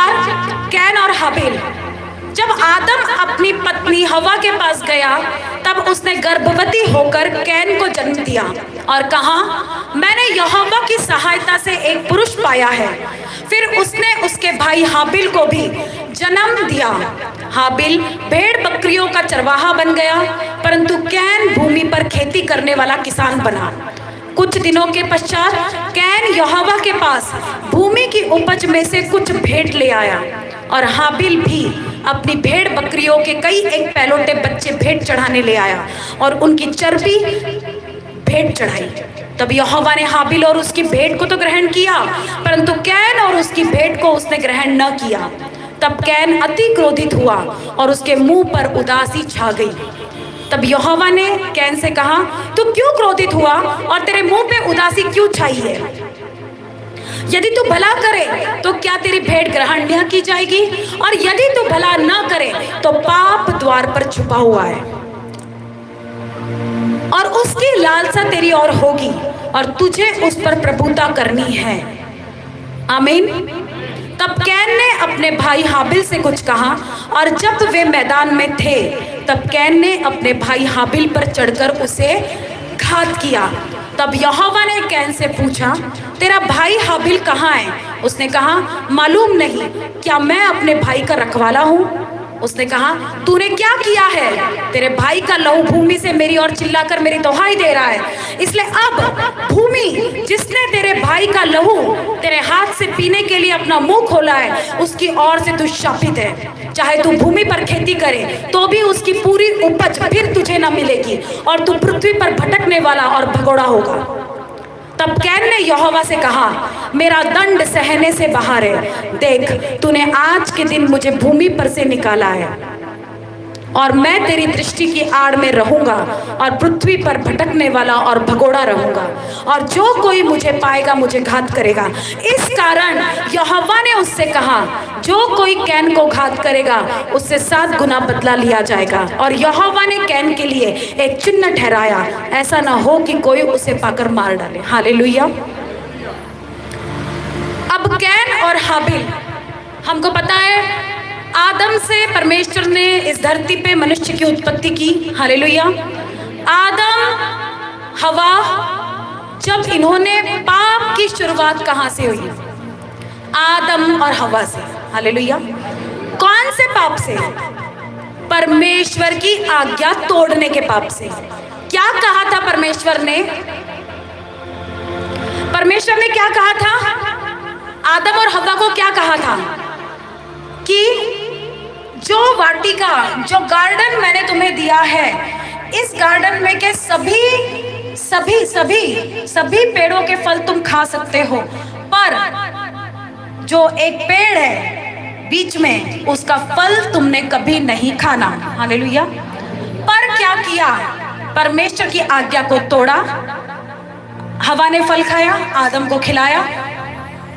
4 can और हाबिल। जब आदम अपनी पत्नी हवा के पास गया तब उसने गर्भवती होकर कैन को जन्म दिया और कहा, मैंने यहोवा की सहायता से एक पुरुष पाया है। फिर उसने उसके भाई हाबिल को भी जन्म दिया। हाबिल भेड़ बकरियों का चरवाहा बन गया, परंतु कैन भूमि पर खेती करने वाला किसान बना। कुछ दिनों के पश्चात कैन यहोवा के पास भूमि की उपज में से कुछ भेंट ले आया और हाबिल भी अपनी भेड़ बकरियों के कई एक पहलोटे बच्चे भेंट चढ़ाने ले आया और उनकी चर्बी भेंट चढ़ाई। तब यहोवा ने हाबिल और उसकी भेंट को तो ग्रहण किया, परंतु कैन और उसकी भेंट को उसने ग्रहण न किया। तब कैन अति क्रोधित हुआ और उसके मुंह पर उदासी छा गई। तब यहोवा ने कैन से कहा, तू क्यों क्रोधित हुआ और तेरे मुंह पे उदासी क्यों छाई है? यदि तू भला करे तो क्या तेरी भेंट ग्रहण न की जाएगी, और यदि तू भला न करे तो पाप द्वार पर छुपा हुआ है और उसकी लालसा तेरी ओर होगी और तुझे उस पर प्रभुता करनी है। आमीन। तब कैन ने अपने भाई हाबिल से कुछ कहा और जब वे मैदान में थे तब कैन ने अपने भाई हाबिल पर चढ़कर उसे घात किया। तब यहोवा ने कैन से पूछा, तेरा भाई हाबिल कहाँ है? उसने कहा, मालूम नहीं, क्या मैं अपने भाई का रखवाला हूँ? उसने कहा, तूने क्या किया है? तेरे भाई का लहू भूमि से मेरी ओर चिल्लाकर मेरी दुहाई दे रहा है। इसलिए अब भूमि जिसने तेरे भाई का लहू तेरे हाथ से पीने के लिए अपना मुंह खोला है, उसकी ओर से तू शापित है। चाहे तू भूमि पर खेती करे तो भी उसकी पूरी उपज फिर तुझे न मिलेगी और तू पृथ्वी पर भटकने वाला और भगोड़ा होगा। तब कैन ने यहोवा से कहा, मेरा दंड सहने से बाहर है। देख, तूने आज के दिन मुझे भूमि पर से निकाला है और मैं तेरी दृष्टि की आड़ में रहूंगा और पृथ्वी पर भटकने वाला और भगोड़ा रहूंगा, और जो कोई मुझे पाएगा मुझे घात करेगा। इस कारण यहोवा ने उससे कहा, जो कोई कैन को घात करेगा उससे 7 गुना बदला लिया जाएगा। और यहोवा ने कैन के लिए एक चिन्ह ठहराया, ऐसा ना हो कि कोई उसे पाकर मार डाले। हालेलुया। अब कैन और हाबिल, हमको पता है आदम से परमेश्वर ने इस धरती पे मनुष्य की उत्पत्ति की। हालेलुया। आदम हवा, जब इन्होंने पाप की शुरुआत कहाँ से हुई? आदम और हवा से। हालेलुया। कौन से पाप से? परमेश्वर की आज्ञा तोड़ने के पाप से। क्या कहा था परमेश्वर ने? परमेश्वर ने क्या कहा था? आदम और हवा को क्या कहा था कि जो वाटिका, जो गार्डन मैंने तुम्हें दिया है, इस गार्डन में के सभी पेड़ों के फल तुम खा सकते हो, पर जो एक पेड़ है बीच में, उसका फल तुमने कभी नहीं खाना। हालेलुया। पर क्या किया? परमेश्वर की आज्ञा को तोड़ा। हवा ने फल खाया, आदम को खिलाया।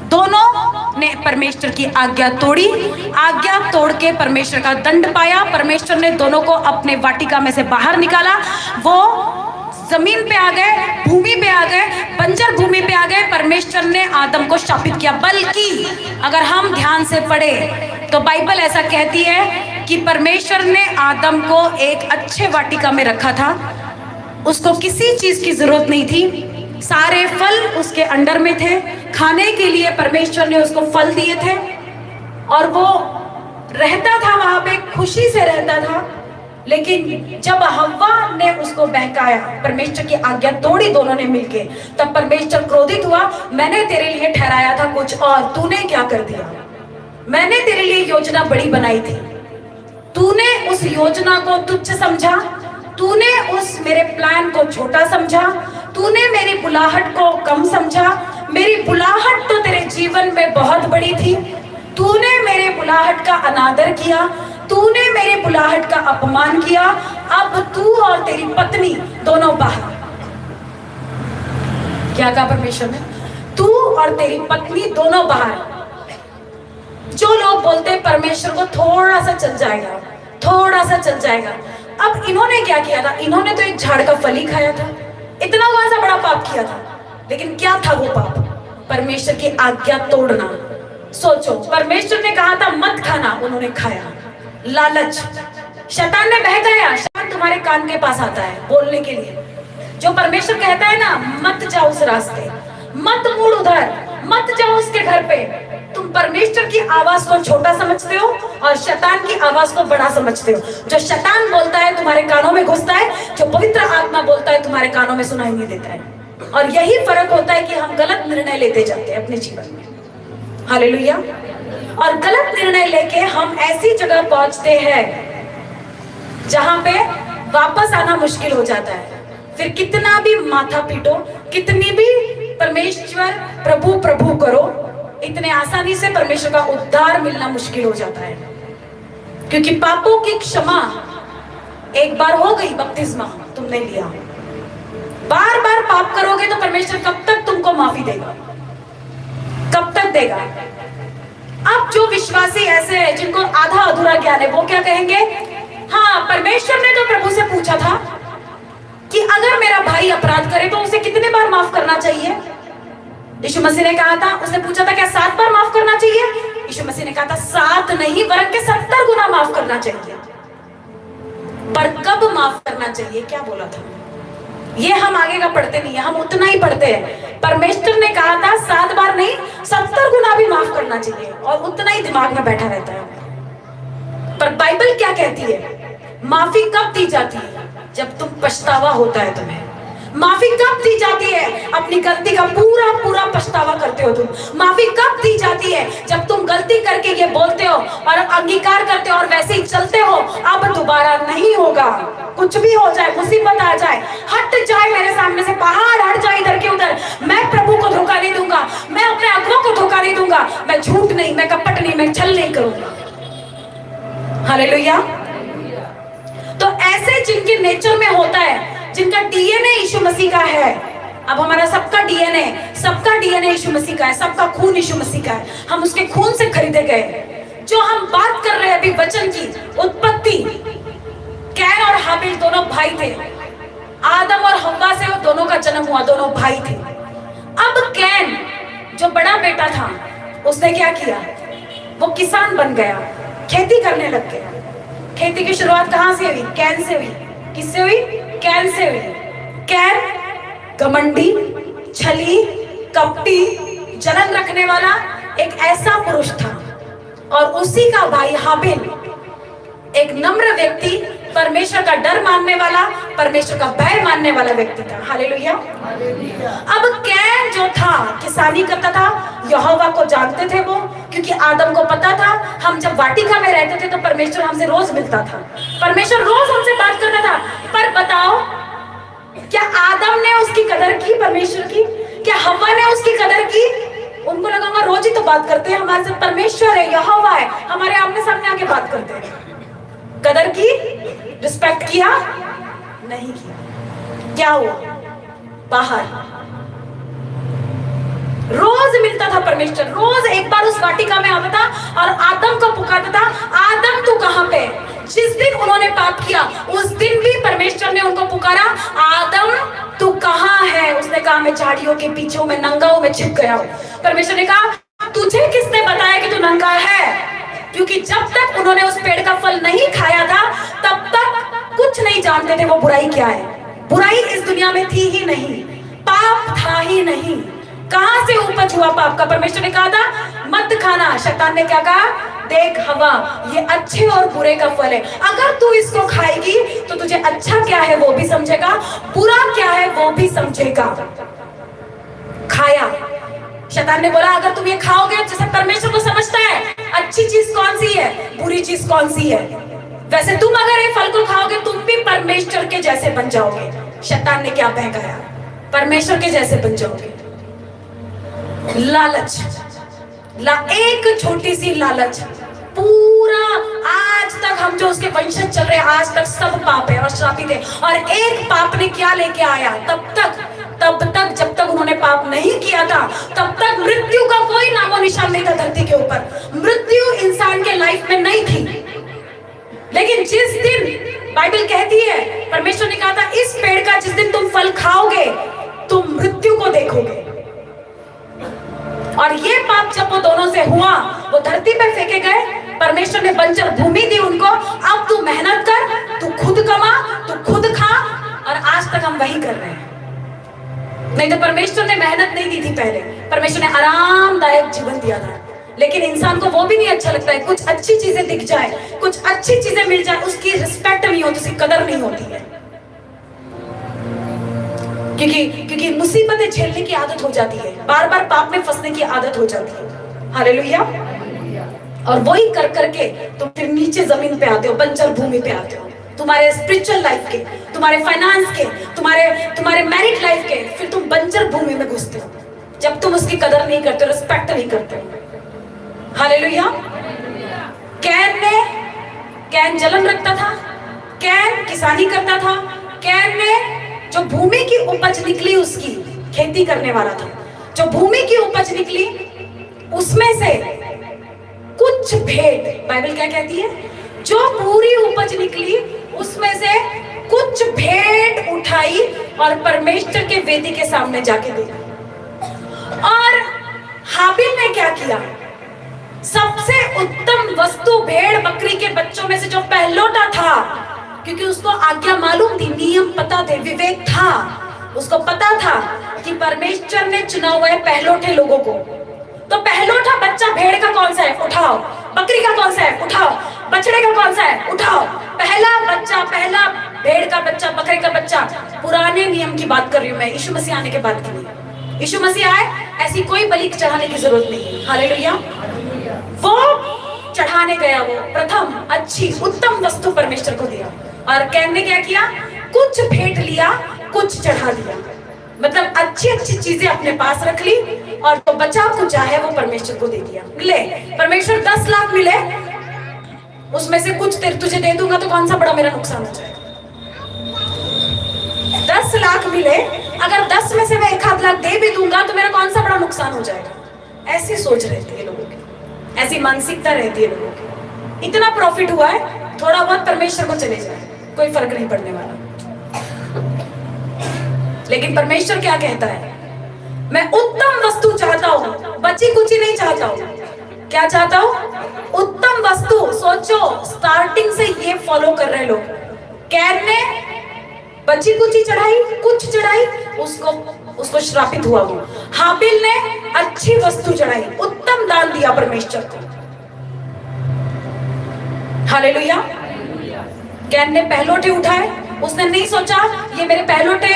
दोनों ने परमेश्वर की आज्ञा तोड़ी। आज्ञा तोड़ के परमेश्वर का दंड पाया। परमेश्वर ने दोनों को अपने वाटिका में से बाहर निकाला। वो जमीन पे आ गए, भूमि पे आ गए, बंजर भूमि पे आ गए। परमेश्वर ने आदम को शापित किया। बल्कि अगर हम ध्यान से पढ़े तो बाइबल ऐसा कहती है कि परमेश्वर ने आदम को एक अच्छे वाटिका में रखा था। उसको किसी चीज की जरूरत नहीं थी, सारे फल उसके अंडर में थे। खाने के लिए परमेश्वर ने उसको फल दिए थे और वो रहता था वहां पे, खुशी से रहता था। लेकिन जब हव्वा ने उसको बहकाया, परमेश्वर की आज्ञा तोड़ी दोनों ने मिलके, तब परमेश्वर क्रोधित हुआ। मैंने तेरे लिए ठहराया था कुछ और, तूने क्या कर दिया? मैंने तेरे लिए योजना बड़ी बनाई थी, तूने उस योजना को तुच्छ समझा। तूने उस मेरे प्लान को छोटा समझा। तूने मेरी बुलाहट को कम समझा। मेरी बुलाहट तो तेरे जीवन में बहुत बड़ी थी। तूने मेरे बुलाहट का अनादर किया। तूने मेरी बुलाहट का अपमान किया। अब तू और तेरी पत्नी दोनों बाहर। क्या कहा परमेश्वर ने? तू और तेरी पत्नी दोनों बाहर। जो लोग बोलते हैं परमेश्वर को थोड़ा सा चल जाएगा, थोड़ा सा चल जाएगा। अब इन्होंने क्या किया था? इन्होंने तो एक झाड़ का फल ही खाया था। इतना कौन सा बड़ा पाप किया था? लेकिन क्या था वो पाप? परमेश्वर की आज्ञा तोड़ना, सोचो, परमेश्वर ने कहा था मत खाना, उन्होंने खाया। लालच, शैतान ने बहकाया। शैतान तुम्हारे कान के पास आता है बोलने के लिए। जो परमेश्वर कहता है ना, मत जाओ उस रास्ते, मत मुड़ उधर, मत जाओ उसके घर पे, तुम परमेश्वर की आवाज को छोटा समझते हो और शैतान की आवाज को बड़ा समझते हो। जो शैतान बोलता है तुम्हारे कानों में घुसता है, जो पवित्र आत्मा बोलता है तुम्हारे कानों में सुनाई नहीं देता है। और यही फर्क होता है कि हम गलत निर्णय लेते जाते हैं अपने जीवन में। हालेलुया। और गलत निर्णय लेके हम ऐसी जगह पहुंचते हैं जहां पे वापस आना मुश्किल हो जाता है। फिर कितना भी माथा पीटो, कितनी भी परमेश्वर प्रभु प्रभु करो, इतने आसानी से परमेश्वर का उद्धार मिलना मुश्किल हो जाता है। क्योंकि पापों की क्षमा एक बार हो गई, बपतिस्मा तुमने लिया, बार बार पाप करोगे तो परमेश्वर कब तक तुमको माफी देगा? कब तक देगा? अब जो विश्वासी ऐसे हैं जिनको आधा अधूरा ज्ञान है, वो क्या कहेंगे? हाँ, परमेश्वर ने तो प्रभु से पूछा था कि अगर मेरा भाई अपराध करे तो उसे कितने बार माफ करना चाहिए? यीशु मसीह ने कहा था, उसने पूछा था क्या 7 बार माफ करना चाहिए? यीशु मसीह ने कहा था 7 नहीं वरन के 70 गुना माफ करना चाहिए। पर कब माफ करना चाहिए, क्या बोला था? ये हम आगे का पढ़ते नहीं है, हम उतना ही पढ़ते हैं। परमेश्वर ने कहा था 7 बार नहीं 70 गुना भी माफ करना चाहिए, और उतना ही दिमाग में बैठा रहता है। पर बाइबल क्या कहती है? माफी कब दी जाती है? जब तुम पछतावा होता है तुम्हें। माफी कब दी जाती है? अपनी गलती का पूरा पूरा पछतावा करते हो तुम। माफी कब दी जाती है? जब तुम गलती करके ये बोलते हो और अंगीकार करते हो और वैसे ही चलते हो, अब दोबारा नहीं होगा। कुछ भी हो जाए, मुसीबत आ जाए, हट जाए मेरे सामने से, पहाड़ हट जाए इधर के उधर, मैं प्रभु को धोखा नहीं दूंगा, मैं अपने अगुओं को धोखा नहीं दूंगा, मैं झूठ नहीं, मैं कपट नहीं, मैं छल नहीं करूंगा। हालेलुया। तो ऐसे जिनके नेचर में होता है, जिनका डीएनए यीशु मसीह का है, अब हमारा सबका डीएनए यीशु मसीह का है, सबका खून यीशु मसीह का है, हम उसके खून से खरीदे गए। जो हम बात कर रहे हैं अभी वचन की उत्पत्ति, कैन और हाबिल दोनों भाई थे, आदम और हव्वा से वो दोनों का जन्म हुआ, दोनों भाई थे। अब कैन जो बड़ा बेटा था, उसने क्या किया? वो किसान बन गया, खेती करने लग गया। खेती की शुरुआत कहां से हुई? कैन से हुई। किससे हुई? कैन से हुई। कैन घमंडी, छली, कपटी, जलन रखने वाला एक ऐसा पुरुष था, और उसी का भाई हाबिल एक नम्र व्यक्ति, परमेश्वर का डर मानने वाला, परमेश्वर का भय मानने वाला व्यक्ति था। हालेलुया। अब कैन जो था किसानी करता था, यहोवा को जानते थे वो, क्योंकि आदम को पता था हम जब वाटिका में रहते थे तो परमेश्वर हमसे रोज मिलता था, परमेश्वर रोज हमसे बात करता था। पर बताओ, क्या आदम ने उसकी कदर की परमेश्वर की? क्या हव्वा ने उसकी कदर की? उनको लगा रोज ही तो बात करते हैं, हमारे साथ परमेश्वर है, यहोवा है, हमारे आमने सामने आके बात करते हैं। कदर की? रिस्पेक्ट किया? नहीं किया। क्या हुआ? बाहर रोज मिलता था परमेश्वर, रोज एक बार उस वाटिका में आता था और आदम को पुकारता था, आदम तू कहां पे? जिस दिन उन्होंने पाप किया उस दिन भी परमेश्वर ने उनको पुकारा, आदम तू कहां है? उसने कहा मैं झाड़ियों के पीछे हूं, मैं नंगा हूं, मैं छिप गया हूं। परमेश्वर ने कहा तुझे किसने बताया कि तू नंगा है? क्योंकि जब तक उन्होंने उस पेड़ का फल नहीं खाया था तब तक कुछ नहीं जानते थे वो बुराई क्या है। बुराई इस दुनिया में थी ही नहीं, पाप था ही नहीं। कहां से उपज हुआ पाप का? परमेश्वर ने कहा था मत खाना। शैतान ने क्या कहा? देख हवा, ये अच्छे और बुरे का फल है, अगर तू इसको खाएगी तो तुझे अच्छा क्या है वो भी समझेगा, बुरा क्या है वो भी समझेगा। खाया। शैतान ने बोला अगर तुम ये खाओगे, जैसे परमेश्वर को समझता है अच्छी चीज कौन सी है, बुरी चीज कौन सी है, वैसे तुम अगर ये फल को खाओगे तुम भी परमेश्वर के जैसे बन जाओगे। शैतान ने क्या बहकाया? परमेश्वर के जैसे बन जाओगे। लालच, एक छोटी सी लालच, पूरा आज तक हम जो उसके वंशज चल रहे हैं, आज तक सब पाप है और श्रापित है। और एक पाप ने क्या लेके आया? तब तक जब तक उन्होंने पाप नहीं किया था तब तक मृत्यु का कोई नामो निशान नहीं था धरती के ऊपर। मृत्यु इंसान के लाइफ में नहीं थी। लेकिन जिस दिन बाइबल कहती है, परमेश्वर ने कहा था इस पेड़ का जिस दिन तुम फल खाओगे तुम मृत्यु को देखोगे। और ये पाप जब वो दोनों हाथों से हुआ वो धरती पे फेंके गए। परमेश्वर ने बंजर भूमि दी उनको, अब तू मेहनत कर, तू खुद कमा, तू खुद खा। और आज तक हम वही कर रहे हैं। नहीं तो परमेश्वर ने मेहनत नहीं दी थी पहले, परमेश्वर ने आरामदायक जीवन दिया था। लेकिन इंसान को वो भी नहीं अच्छा लगता है, कुछ अच्छी चीजें दिख जाए, कुछ अच्छी चीजें मिल जाए, उसकी रिस्पेक्ट नहीं होती, उसकी कदर नहीं होती है। क्योंकि मुसीबतें झेलने की आदत हो जाती है, बार बार पाप में फंसने की आदत हो जाती है। हालेलुया। और वही कर करके तुम फिर नीचे जमीन पे आते हो, बंजर भूमि पे आते हो। तुम्हारे स्पिरिचुअल लाइफ के, तुम्हारे फाइनेंस के, तुम्हारे मैरिड लाइफ के, फिर तुम बंजर भूमि में घुसते हो जब तुम उसकी कदर नहीं करते, रिस्पेक्ट नहीं करते। हालेलुया। कैन जलन रखता था, कैन किसानी करता था, कैन ने जो भूमि की उपज निकली, उसकी खेती करने वाला था। जो भूमि की उपज निकली उसमें से कुछ भेंट, बाइबल क्या कहती है, जो पूरी उपज निकली उसमें से कुछ भेंट उठाई और परमेश्वर के वेदी के सामने जाके दी। और हाबिल ने क्या किया, सबसे उत्तम वस्तु भेड़ बकरी के बच्चों में से जो पहलौठा था, क्योंकि उसको आज्ञा मालूम थी, नियम पता थे, विवेक था, उसको पता था कि परमेश्वर ने चुना हुआ है पहलौठे लोगों को। तो पहलौठा बच्चा भेड़ का कौन सा है, उठाओ। बकरी का कौन सा है, उठाओ। बछड़े का कौन सा है, उठाओ। पहला बच्चा, पहला भेड़ का बच्चा, बकरे का बच्चा। पुराने नियम की बात कर रही हूं मैं, यीशु मसीह आने के बाद की नहीं। यीशु मसीह आए, ऐसी कोई बलि चढ़ाने की जरूरत नहीं है। हालेलुया। वो चढ़ाने गया, वो प्रथम अच्छी उत्तम वस्तु परमेश्वर को दिया। और कैन ने क्या किया, कुछ भेंट लिया, कुछ चढ़ा दिया। मतलब अच्छी अच्छी चीजें अपने पास रख ली और तो बचा कुचा है वो परमेश्वर को दे दिया। ले, परमेश्वर 10 लाख मिले, उसमें से कुछ तुझे दे दूंगा तो कौन सा बड़ा मेरा नुकसान हो जाएगा। 10 लाख मिले, अगर 10 में से मैं 1 लाख दे भी दूंगा तो मेरा कौन सा बड़ा नुकसान हो जाएगा। ऐसी सोच रहती है लोगों की, ऐसी मानसिकता रहती है लोगों की। इतना प्रॉफिट हुआ है, थोड़ा बहुत परमेश्वर को चले जाए, कोई फर्क नहीं पड़ने वाला। लेकिन परमेश्वर क्या कहता है, मैं उत्तम वस्तु चाहता हूं, बची कुची नहीं चाहता हूं। क्या चाहता हूं, उत्तम वस्तु। सोचो, स्टार्टिंग से ये फॉलो कर रहे लोग। कैन ने बची कुची चढ़ाई, कुछ चढ़ाई, उसको श्रापित हुआ वो। हाबिल ने अच्छी वस्तु चढ़ाई, उत्तम दान दिया परमेश्वर को। हालेलुया। कैन ने पहलौठे उठाए, उसने नहीं सोचा ये मेरे पहलौठे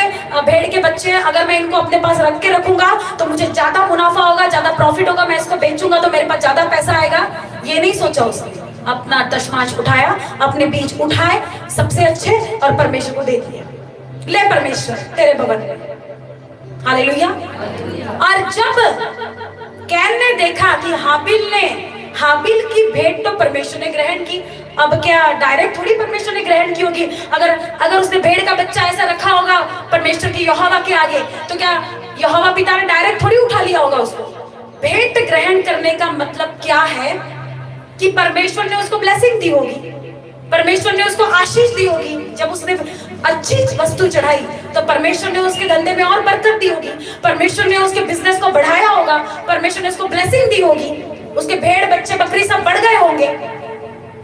भेड़ के बच्चे, अगर मैं इनको अपने पास रख के रखूंगा तो मुझे ज्यादा मुनाफा होगा, ज्यादा प्रॉफिट होगा, मैं इसको बेचूंगा तो मेरे पास ज्यादा पैसा आएगा। ये नहीं सोचा उसने। अपना दशमांश उठाया, अपने बीज उठाए सबसे अच्छे और परमेश्वर को दे दिए। ले परमेश्वर तेरे भवन में। हालेलुया। और जब कैन ने देखा कि हाबिल की भेंट तो परमेश्वर ने ग्रहण की, अब क्या डायरेक्ट थोड़ी परमेश्वर ने ग्रहण की होगी। अगर उसने भेड़ का बच्चा ऐसा रखा होगा परमेश्वर की यहोवा के आगे, तो क्या यहोवा पिता ने डायरेक्ट थोड़ी उठा लिया होगा उसको। भेंट ग्रहण करने का मतलब क्या है कि परमेश्वर ने उसको ब्लेसिंग दी होगी, परमेश्वर ने उसको आशीष दी होगी। जब उसने अच्छी वस्तु चढ़ाई तो परमेश्वर ने उसके धंधे में और बरकत दी होगी, परमेश्वर ने उसके बिजनेस को बढ़ाया होगा, परमेश्वर ने उसको ब्लेसिंग दी होगी, उसके भेड़ बच्चे बकरी सब बढ़ गए होंगे।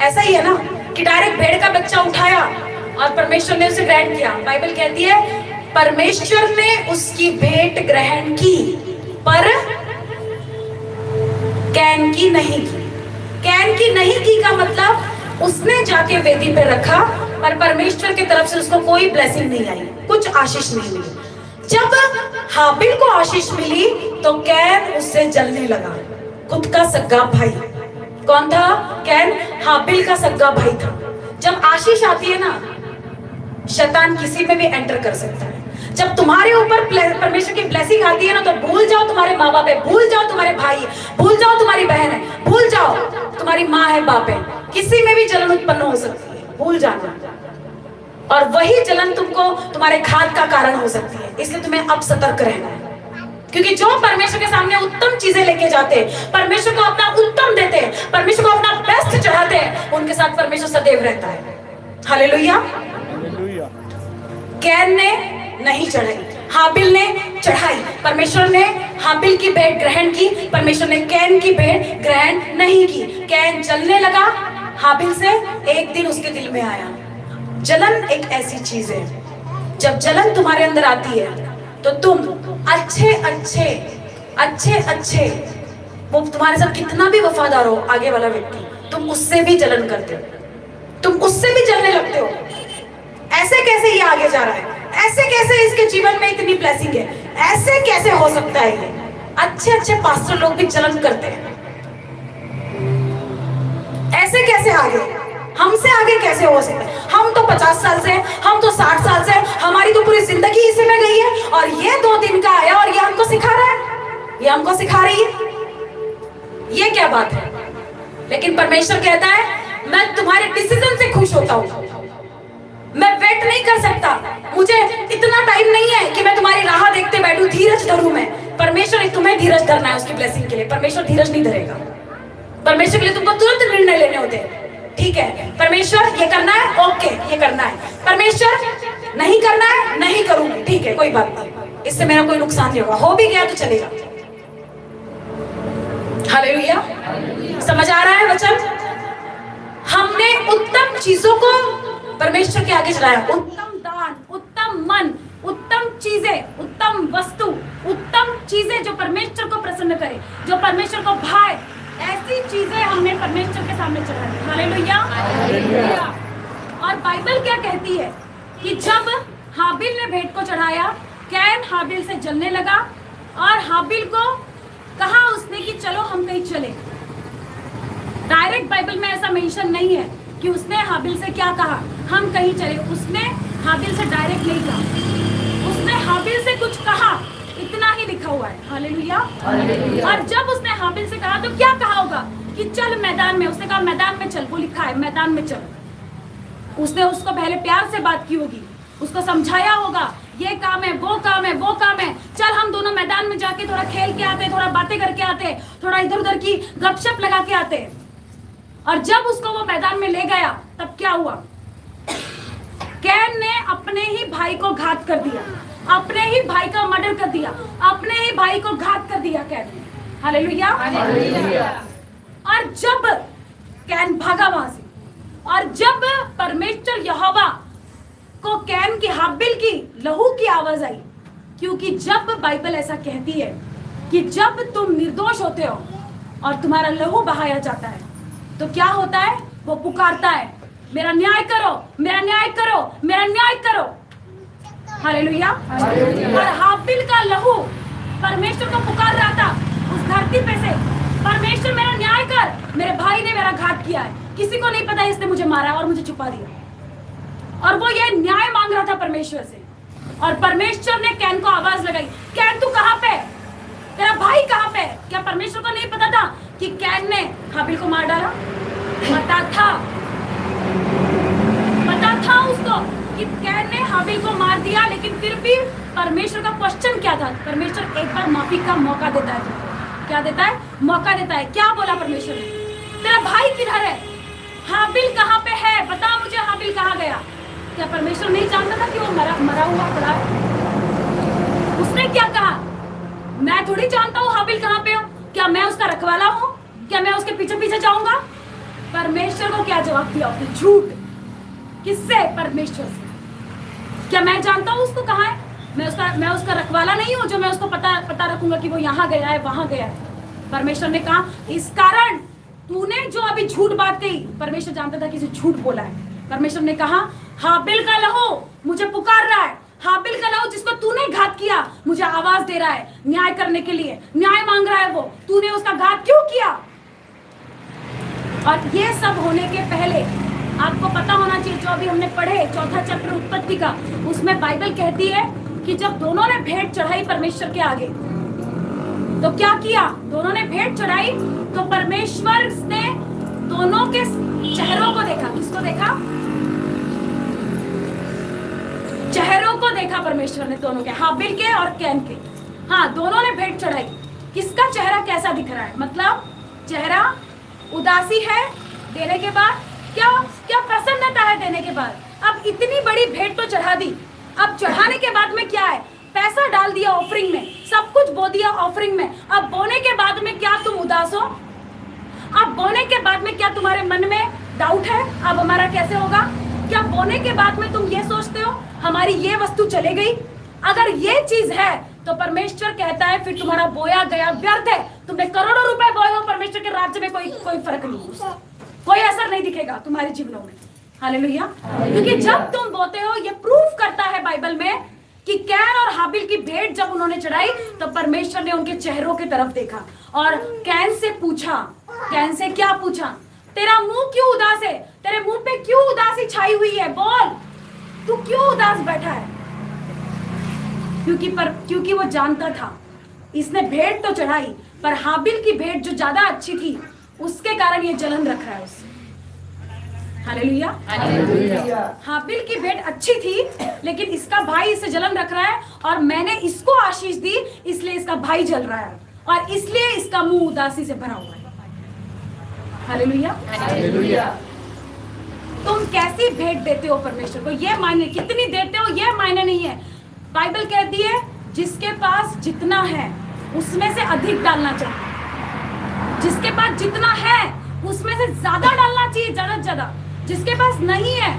ऐसा ही है ना कि डायरेक्ट भेड़ का बच्चा उठाया और परमेश्वर ने उसे ग्रहण किया। बाइबल कहती है परमेश्वर ने उसकी भेंट ग्रहण की पर कैन की नहीं की। कैन की नहीं की का मतलब उसने जाके वेदी पे रखा पर परमेश्वर की तरफ से उसको कोई ब्लेसिंग नहीं आई, कुछ आशीष नहीं मिली। जब हाबिल को आशीष मिली तो कैन उससे जलने लगा। खुद का सगा भाई कौन था? कैन हाबिल का सगा भाई था। जब आशीष आती है ना, शैतान किसी में भी एंटर कर सकता है। जब तुम्हारे ऊपर परमेश्वर की ब्लेसिंग आती है ना, तो भूल जाओ तुम्हारे माँ बाप है, भूल जाओ तुम्हारे भाई है, भूल जाओ तुम्हारी बहन है, भूल जाओ तुम्हारी माँ है, बाप है, किसी में भी जलन उत्पन्न हो सकती है, भूल जाना। और वही जलन तुमको तुम्हारे घात का कारण हो सकती है। इसलिए तुम्हें अब सतर्क रहना है, क्योंकि जो परमेश्वर के सामने उत्तम चीजें लेके जाते हैं, परमेश्वर को अपना उत्तम देते हैं, परमेश्वर को अपना बेस्ट चढ़ाते हैं, उनके साथ परमेश्वर सदैव रहता है। हालेलुया। कैन ने नहीं चढ़ाई, हाबिल ने चढ़ाई, परमेश्वर ने हाबिल की भेंट ग्रहण की, परमेश्वर ने कैन की भेंट ग्रहण नहीं की। कैन जलने लगा हाबिल से, एक दिन उसके दिल में आया। जलन एक ऐसी चीज है, जब जलन तुम्हारे अंदर आती है तो तुम अच्छे अच्छे वो तुम्हारे साथ कितना भी वफादार हो आगे वाला व्यक्ति, तुम उससे भी जलन करते हो, तुम उससे भी जलने लगते हो। ऐसे कैसे ये आगे जा रहा है, ऐसे कैसे इसके जीवन में इतनी ब्लेसिंग है, ऐसे कैसे हो सकता है ये। अच्छे पास्टर लोग भी जलन करते हैं, ऐसे कैसे आगे, हमसे आगे कैसे हो सकता है। हम तो 50 साल से, हम तो 60 साल से, हमारी तो पूरी जिंदगी इसी में गई है, और ये 2 दिन का आया और ये हमको सिखा रहा है, ये हमको सिखा रही है, ये क्या बात है। लेकिन परमेश्वर कहता है मैं तुम्हारे डिसीजन से खुश होता हूं, मैं वेट नहीं कर सकता, मुझे इतना टाइम नहीं है कि मैं तुम्हारी राह देखते बैठूं, धीरज धरूं मैं। परमेश्वर तुम्हें धीरज धरना है उसकी ब्लेसिंग के लिए, परमेश्वर धीरज नहीं धरेगा। परमेश्वर के लिए तुमको तुरंत निर्णय लेने होते हैं, ठीक है। परमेश्वर ये करना है, ओके ये करना है। परमेश्वर नहीं करना है, नहीं करूंगी, ठीक है कोई बात नहीं, इससे मेरा कोई नुकसान नहीं होगा, हो भी गया तो चलेगा। हालेलुया, समझ आ रहा है वचन। हमने उत्तम चीजों को परमेश्वर के आगे चलाया, उत्तम दान, उत्तम मन, उत्तम चीजें, उत्तम वस्तु, उत्तम चीजें जो परमेश्वर को प्रसन्न करे, जो परमेश्वर को भाए, ऐसी चीजें हमने परमेश्वर के सामने चढ़ाई। हालेलुया। और बाइबल क्या कहती है कि जब हाबिल ने भेंट को चढ़ाया, कैन हाबिल से जलने लगा, और हाबिल को कहा उसने कि चलो हम कहीं चले। डायरेक्ट बाइबल में ऐसा मेंशन नहीं है कि उसने हाबिल से क्या कहा हम कहीं चले, उसने हाबिल से डायरेक्ट नहीं कहा, उसने हाबिल से कुछ कहा, इतना ही लिखा हुआ है। हालेलुया। और जब उसने हाबिल से कहा तो क्या कहा होगा कि चल मैदान में, उसने कहा मैदान में चल, वो लिखा है मैदान में चल। उसने उसको पहले प्यार से बात की होगी, उसको समझाया होगा ये काम है, वो काम है, वो काम है, चल हम दोनों मैदान में जाके थोड़ा खेल के आते, थोड़ा बातें करके आते, थोड़ा इधर उधर की गपशप लगा के आते। और जब उसको वो मैदान में ले गया तब क्या हुआ, कैन ने अपने ही भाई को घात कर दिया, अपने ही भाई का मर्डर कर दिया, अपने ही भाई को घात कर दिया कैन ने। हालेलुया। और जब कैन भागा वहां से, और जब परमेश्वर यहोवा को कैन की, हाबिल की लहू की आवाज आई, क्योंकि जब बाइबल ऐसा कहती है कि जब तुम निर्दोष होते हो और तुम्हारा लहू बहाया जाता है तो क्या होता है, वो पुकारता है मेरा न्याय करो, मेरा न्याय करो, मेरा न्याय करो। हालेलुया। और हाबिल का लहू परमेश्वर को पुकार रहा था उस धरती पे से, परमेश्वर मेरा न्याय कर, मेरे भाई ने मेरा घात किया है, किसी को नहीं पता इसने मुझे मारा और मुझे छुपा दिया। और वो ये न्याय मांग रहा था परमेश्वर से, और परमेश्वर ने कैन को आवाज लगाई, कैन तू कहां पे, तेरा भाई कहां पे। क्या परमेश्वर को नहीं पता था कि कैन ने हाबिल को मार डाला? पता था उसको कि कैन ने हाबिल को मार दिया, लेकिन फिर भी परमेश्वर का क्वेश्चन क्या था, परमेश्वर एक बार माफी का मौका देता है तुमको। क्या देता है? मौका देता है। क्या बोला परमेश्वर ने, तेरा भाई किधर है, हाबिल कहां पे है, बता मुझे हाबिल कहां गया। क्या परमेश्वर नहीं जानता था कि वो मरा हुआ पड़ा है? उसने क्या कहा, मैं थोड़ी जानता हूँ हाबिल कहां पे हो, क्या मैं उसका रखवाला हूँ, क्या मैं उसके पीछे पीछे जाऊंगा? परमेश्वर को क्या जवाब दिया उसने? झूठ। किससे? परमेश्वर से। क्या मैं जानता हूँ उसको कहाँ है? मैं उसका रखवाला नहीं हूँ जो मैं उसको पता रखूंगा कि वो यहाँ गया है वहां गया है। परमेश्वर ने कहा इस कारण तूने जो अभी झूठ बात कही, परमेश्वर जानता था कि झूठ बोला है। परमेश्वर ने कहा हाबिल का लहू मुझे पुकार रहा है, हाबिल का लहू जिसको तूने घात किया मुझे आवाज दे रहा है न्याय करने के लिए, न्याय मांग रहा है वो, तूने उसका घात क्यों किया? और ये सब होने के पहले आपको पता होना चाहिए, जो अभी हमने पढ़े 4था चैप्टर उत्पत्ति का, उसमें बाइबल कहती है कि जब दोनों ने भेंट चढ़ाई परमेश्वर के आगे, तो क्या किया? दोनों ने भेंट चढ़ाई तो परमेश्वर ने दोनों के चेहरों को देखा। किसको देखा? चेहरों को देखा परमेश्वर ने, दोनों के, हाबिल के और कैन के। हाँ, दोनों ने भेंट चढ़ाई। किसका चेहरा कैसा दिख रहा है? मतलब चेहरा उदासी है देने के बाद, क्या प्रसन्नता है देने के बाद। अब इतनी बड़ी भेंट तो चढ़ा दी, अब चढ़ाने के बाद में क्या है? पैसा डाल दिया ऑफरिंग में, सब कुछ बो दिया ऑफरिंग में। अब बोने के बाद में क्या तुम उदास हो? अब बोने के बाद में क्या तुम्हारे मन में डाउट है अब हमारा कैसे होगा? क्या बोने के बाद में तुम ये सोचते हो हमारी ये वस्तु चले गई? अगर ये चीज है तो परमेश्वर कहता है फिर तुम्हारा बोया गया व्यर्थ है। तुमने करोड़ों रुपए बोए हो, परमेश्वर के राज्य में कोई फर्क नहीं, कोई असर नहीं दिखेगा तुम्हारे जीवनों में। हालेलुया। क्योंकि जब तुम बोते हो, ये प्रूफ करता है बाइबल में कि कैन और हाबिल की भेंट जब उन्होंने चढ़ाई तो परमेश्वर ने उनके चेहरों की तरफ देखा और कैन से पूछा, कैन से क्या पूछा? तेरा मुंह क्यों उदास है? तेरे मुंह पे क्यों उदासी छाई हुई है? बोल, तू क्यों उदास बैठा है? क्योंकि वो जानता था इसने भेंट तो चढ़ाई पर हाबिल की भेंट जो ज्यादा अच्छी थी उसके कारण ये जलन रख रहा है उससे। हालेलुया। हाबिल की भेंट अच्छी थी लेकिन इसका भाई इसे जलन रख रहा है और मैंने इसको आशीष दी इसलिए इसका भाई जल रहा है और इसलिए इसका मुंह उदासी से भरा हुआ है। हालेलुया। तुम कैसी भेंट देते हो परमेश्वर को, ये मायने, कितनी देते हो ये मायने नहीं है। बाइबल कहती है जिसके पास जितना है उसमें से अधिक डालना चाहिए। जिसके पास जितना है उसमें से ज्यादा डालना चाहिए, ज्यादा से ज्यादा। जिसके पास नहीं है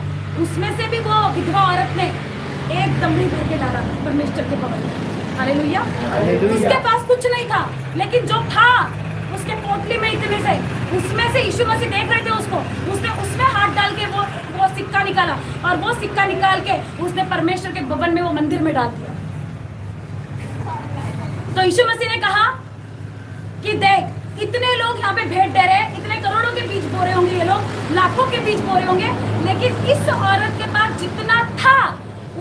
उसमें से भी वो विधवा औरत ने एक दमड़ी भर के डाला परमेश्वर के भवन में। हालेलुया। उसके पास कुछ नहीं था लेकिन जो था उसके पोटली में इतने से, उसमें से यीशु मसीह देख रहे थे उसको, उसने उसमें हाथ डाल के वो सिक्का निकाला और वो सिक्का निकाल के उसने परमेश्वर के भवन में, वो मंदिर में डाल दिया। तो यीशु मसीह ने कहा कि देख, इतने लोग यहाँ पे भेंट दे रहे हैं, इतने करोड़ों के बीच बो रहे होंगे, ये लोग लाखों के बीच बो रहे होंगे, लेकिन इस औरत के पास जितना था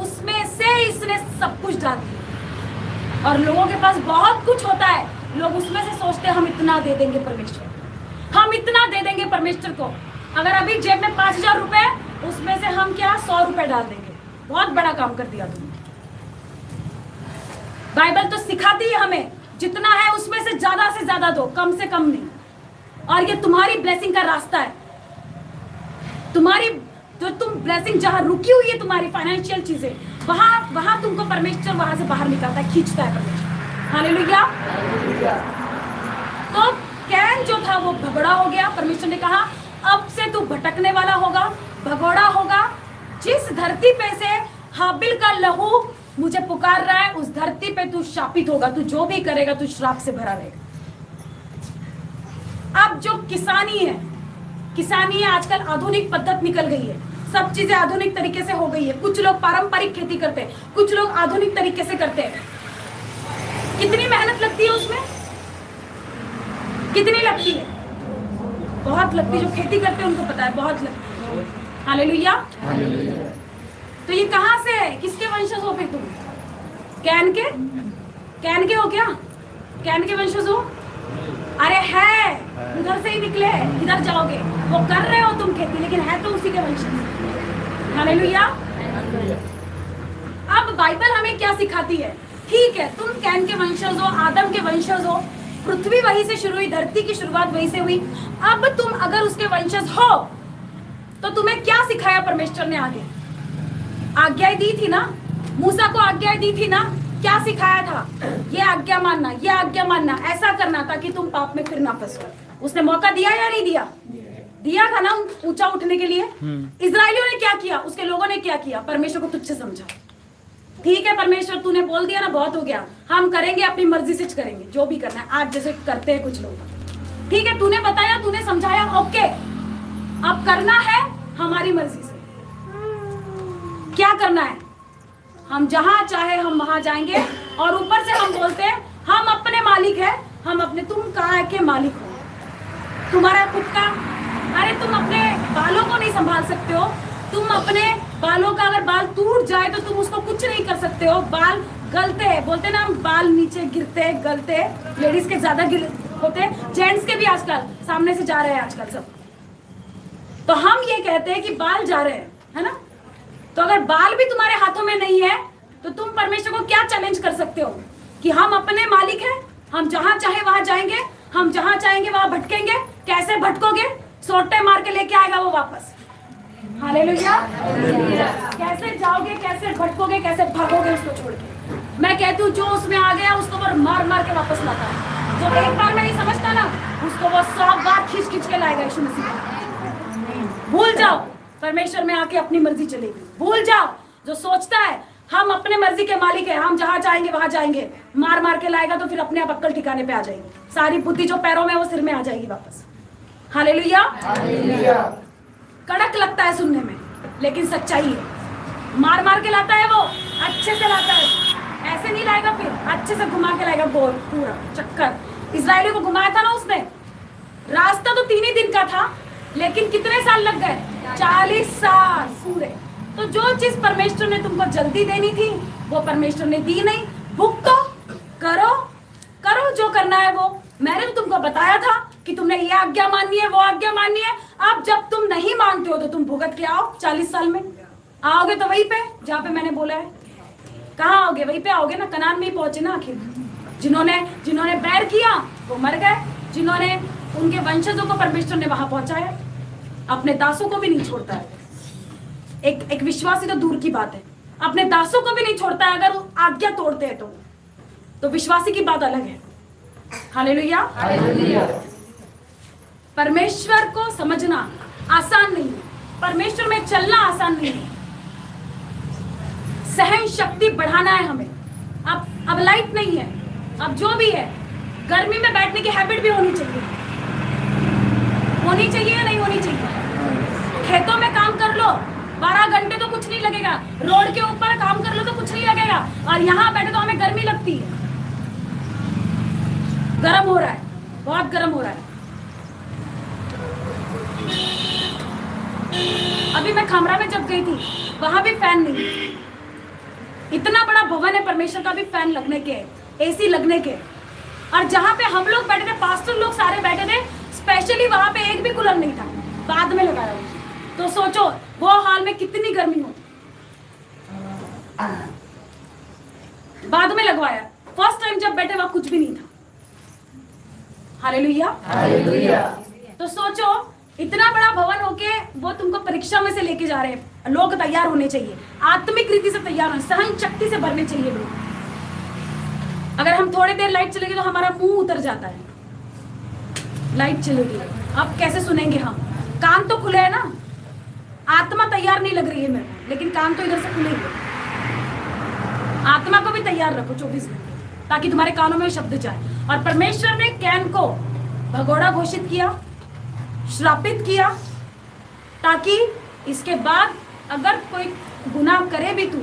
उसमें से इसने सब कुछ डाल दिया। और लोगों के पास बहुत कुछ होता है, लोग उसमें से सोचते हैं हम इतना दे देंगे परमेश्वर, हम इतना दे देंगे परमेश्वर को। अगर अभी जेब में 5000 रुपए, उसमें से हम क्या 100 रुपए डाल देंगे। बहुत बड़ा काम कर दिया तुमने। बाइबल तो सिखाती है हमें जितना है उसमें से ज्यादा दो, कम से कम नहीं। और ये तुम्हारी ब्लेसिंग का रास्ता है। तुम्हारी जो तुम ब्लेसिंग जहां रुकी हुई है, तुम्हारी फाइनेंशियल चीजें, वहां तुमको परमेश्वर वहां से बाहर निकालता है, खींचता है परमेश्वर। हालेलुया। तो कैन जो था वो भगोड़ा हो गया। परमेश्वर ने कहा अब से तू भटकने वाला होगा, भगोड़ा होगा। जिस धरती पे से हाबिल का लहू मुझे पुकार रहा है उस धरती पे तू शापित होगा। तू जो भी करेगा तू श्राप से भरा रहेगा। अब जो किसानी है आजकल आधुनिक पद्धति निकल गई है, सब चीजें आधुनिक तरीके से हो गई है। कुछ लोग पारंपरिक खेती करते हैं, कुछ लोग आधुनिक तरीके से करते हैं। कितनी मेहनत लगती है उसमें, कितनी लगती है? बहुत लगती है। जो खेती करते हैं उनको पता है, बहुत लगती है। हालेलुया। तो ये कहां से है? किसके वंशज हो फिर तुम? कैन के हो क्या? कैन के वंशज हो? अरे है, उधर से ही निकले, इधर जाओगे। वो कर रहे हो तुम खेती, लेकिन है तो उसी के वंशज। हालेलुया। अब बाइबल हमें क्या सिखाती है? ठीक है, तुम कैन के वंशज हो, आदम के वंशज हो, पृथ्वी वहीं से शुरू हुई, धरती की शुरुआत वहीं से हुई। अब तुम अगर उसके वंशज हो तो तुम्हें क्या सिखाया परमेश्वर ने? आगे आज्ञाएं दी थी ना, मूसा को आज्ञाएं दी थी ना। क्या सिखाया था? ये आज्ञा मानना, ये आज्ञा मानना, ऐसा करना ताकि तुम पाप में फिर ना फंसो। उसने मौका दिया या नहीं दिया? दिया था ना, ऊंचा उठने के लिए। इजराइलियों ने क्या किया? उसके लोगों ने क्या किया? परमेश्वर को तुच्छ समझा। ठीक है परमेश्वर, तूने बोल दिया ना, बहुत हो गया, हम करेंगे, अपनी मर्जी से करेंगे जो भी करना है। आज जैसे करते हैं कुछ लोग, ठीक है, तूने बताया, तूने समझाया, ओके, अब करना है हमारी मर्जी से। क्या करना है? हम जहां चाहे हम वहां जाएंगे और ऊपर से हम बोलते हैं हम अपने मालिक है, हम अपने। तुम कहाँ के मालिक हो? तुम्हारा खुद का? अरे तुम अपने बालों को नहीं संभाल सकते हो। तुम अपने बालों का अगर बाल टूट जाए तो तुम उसको कुछ नहीं कर सकते हो। बाल गलते हैं, बोलते ना, बाल नीचे गिरते गलते। लेडीज के ज्यादा गिर होते, जेंट्स के भी आजकल सामने से जा रहे हैं आजकल सब। तो हम ये कहते हैं कि बाल जा रहे हैं, है ना? तो अगर बाल भी तुम्हारे हाथों में नहीं है तो तुम परमेश्वर को क्या चैलेंज कर सकते हो कि हम अपने मालिक हैं, हम जहां चाहे वहां जाएंगे, हम जहां चाहेंगे वहां भटकेंगे। कैसे भटकोगे? सोटे मार के लेके आएगा वो वापस। हालेलुया। कैसे जाओगे, कैसे भटकोगे, कैसे भागोगे उसको छोड़ के? मैं कहती हूँ जो उसमें आ गया उसको वो मार मार के वापस लाता है। जो एक बार में नहीं समझता ना, उसको वो 100 बार खींच खींच के लाएगा यीशु मसीह। भूल जाओ परमेश्वर में आके अपनी मर्जी चलेगी। भूल जाओ जो सोचता है हम अपने मर्जी के मालिक है, हम जहां चाहेंगे वहां जाएंगे, मार मार के लाएगा तो फिर अपने आप अक्ल ठिकाने पे आ जाएगी। सारी बुद्धि जो पैरों में वो सिर में आ जाएगी वापस। हालेलुया। कड़क लगता है सुनने में, लेकिन सच्चाई है। मार मार के लाता है वो, अच्छे से लाता है, ऐसे नहीं लाएगा, फिर अच्छे से घुमा के लाएगा गोल पूरा चक्कर। इजराइली को घुमाया था ना उसने, रास्ता तो 3 ही दिन का था, लेकिन कितने साल लग गए? 40 साल पूरे। तो जो चीज परमेश्वर ने तुमको जल्दी देनी थी वो परमेश्वर ने दी नहीं। भुगतो, करो करो जो करना है वो। मैंने तो तुमको बताया था कि तुमने ये आज्ञा माननी है, वो आज्ञा माननी है। अब जब तुम नहीं मानते हो तो तुम भुगत के आओ। 40 साल में आओगे तो वहीं पे जहाँ पे मैंने बोला है। कहाँ आओगे? वहीं पे आओगे ना, कनान में ही पहुंचे ना आखिर। जिन्होंने बैर किया वो मर गए, जिन्होंने उनके वंशजों को परमेश्वर ने वहां पहुंचाया। अपने दासों को भी नहीं छोड़ता है। एक विश्वासी तो दूर की बात है, अपने दासों को भी नहीं छोड़ता है। अगर वो आज्ञा तोड़ते हैं तो विश्वासी की बात अलग है। हालेलुया। परमेश्वर को समझना आसान नहीं है, परमेश्वर में चलना आसान नहीं है। सहन शक्ति बढ़ाना है हमें। अब लाइट नहीं है, अब जो भी है, गर्मी में बैठने की हैबिट भी होनी चाहिए या नहीं होनी चाहिए? खेतों में काम कर लो 12 घंटे तो कुछ नहीं लगेगा, रोड के ऊपर काम कर लो तो कुछ नहीं लगेगा, और यहाँ बैठे तो हमें गर्मी लगती है। गर्म हो रहा है, बहुत गर्म हो रहा है। अभी मैं खामरा में जब गई थी वहां भी फैन नहीं। इतना बड़ा भवन है परमेश्वर का, भी फैन लगने के, एसी लगने के। और जहां पे हम लोग बैठे थे, पास्टर लोग सारे बैठे थे, स्पेशली वहां पे एक भी कूलर नहीं था, बाद में लगाया हुआ। तो सोचो वो हाल में कितनी गर्मी हो, बाद में लगवाया। फर्स्ट टाइम जब बैठे वहां कुछ भी नहीं था। हालेलुया। तो सोचो इतना बड़ा भवन होके वो तुमको परीक्षा में से लेके जा रहे हैं। लोग तैयार होने चाहिए, आत्मिक रीति से तैयार होने, सहन शक्ति से भरने चाहिए लोग। अगर हम थोड़ी देर लाइट चलेगी तो हमारा मुंह उतर जाता है। लाइट चलेगी, अब कैसे सुनेंगे हम? कान तो खुले है ना, आत्मा तैयार नहीं लग रही है मेरे को, लेकिन कान तो इधर से खुले ही। आत्मा को भी तैयार रखो 24 घंटे, ताकि तुम्हारे कानों में शब्द जाए। और परमेश्वर ने कैन को भगोड़ा घोषित किया, श्रापित किया, ताकि इसके बाद अगर कोई गुनाह करे भी तू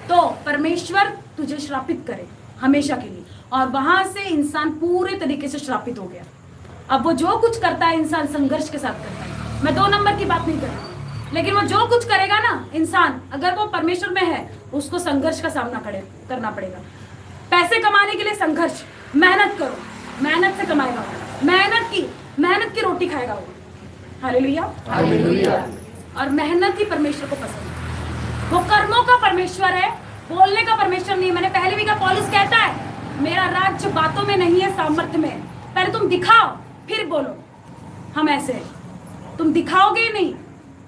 तो परमेश्वर तुझे श्रापित करे हमेशा के लिए। और वहां से इंसान पूरे तरीके से श्रापित हो गया। अब वो जो कुछ करता है इंसान संघर्ष के साथ करता है। मैं 2 नंबर की बात नहीं कर रही, लेकिन वो जो कुछ करेगा ना इंसान, अगर वो परमेश्वर में है, उसको संघर्ष का सामना करना पड़ेगा। पैसे कमाने के लिए संघर्ष, मेहनत करो, मेहनत से कमाएगा, मेहनत की रोटी खाएगा वो। हालेलुया। और मेहनत ही परमेश्वर को पसंद है। वो कर्मों का परमेश्वर है, बोलने का परमेश्वर नहीं। मैंने पहले भी कहा, पौलुस कहता है मेरा राज्य बातों में नहीं है, सामर्थ्य में है। पहले तुम दिखाओ फिर बोलो। हम ऐसे हैं, तुम दिखाओगे ही नहीं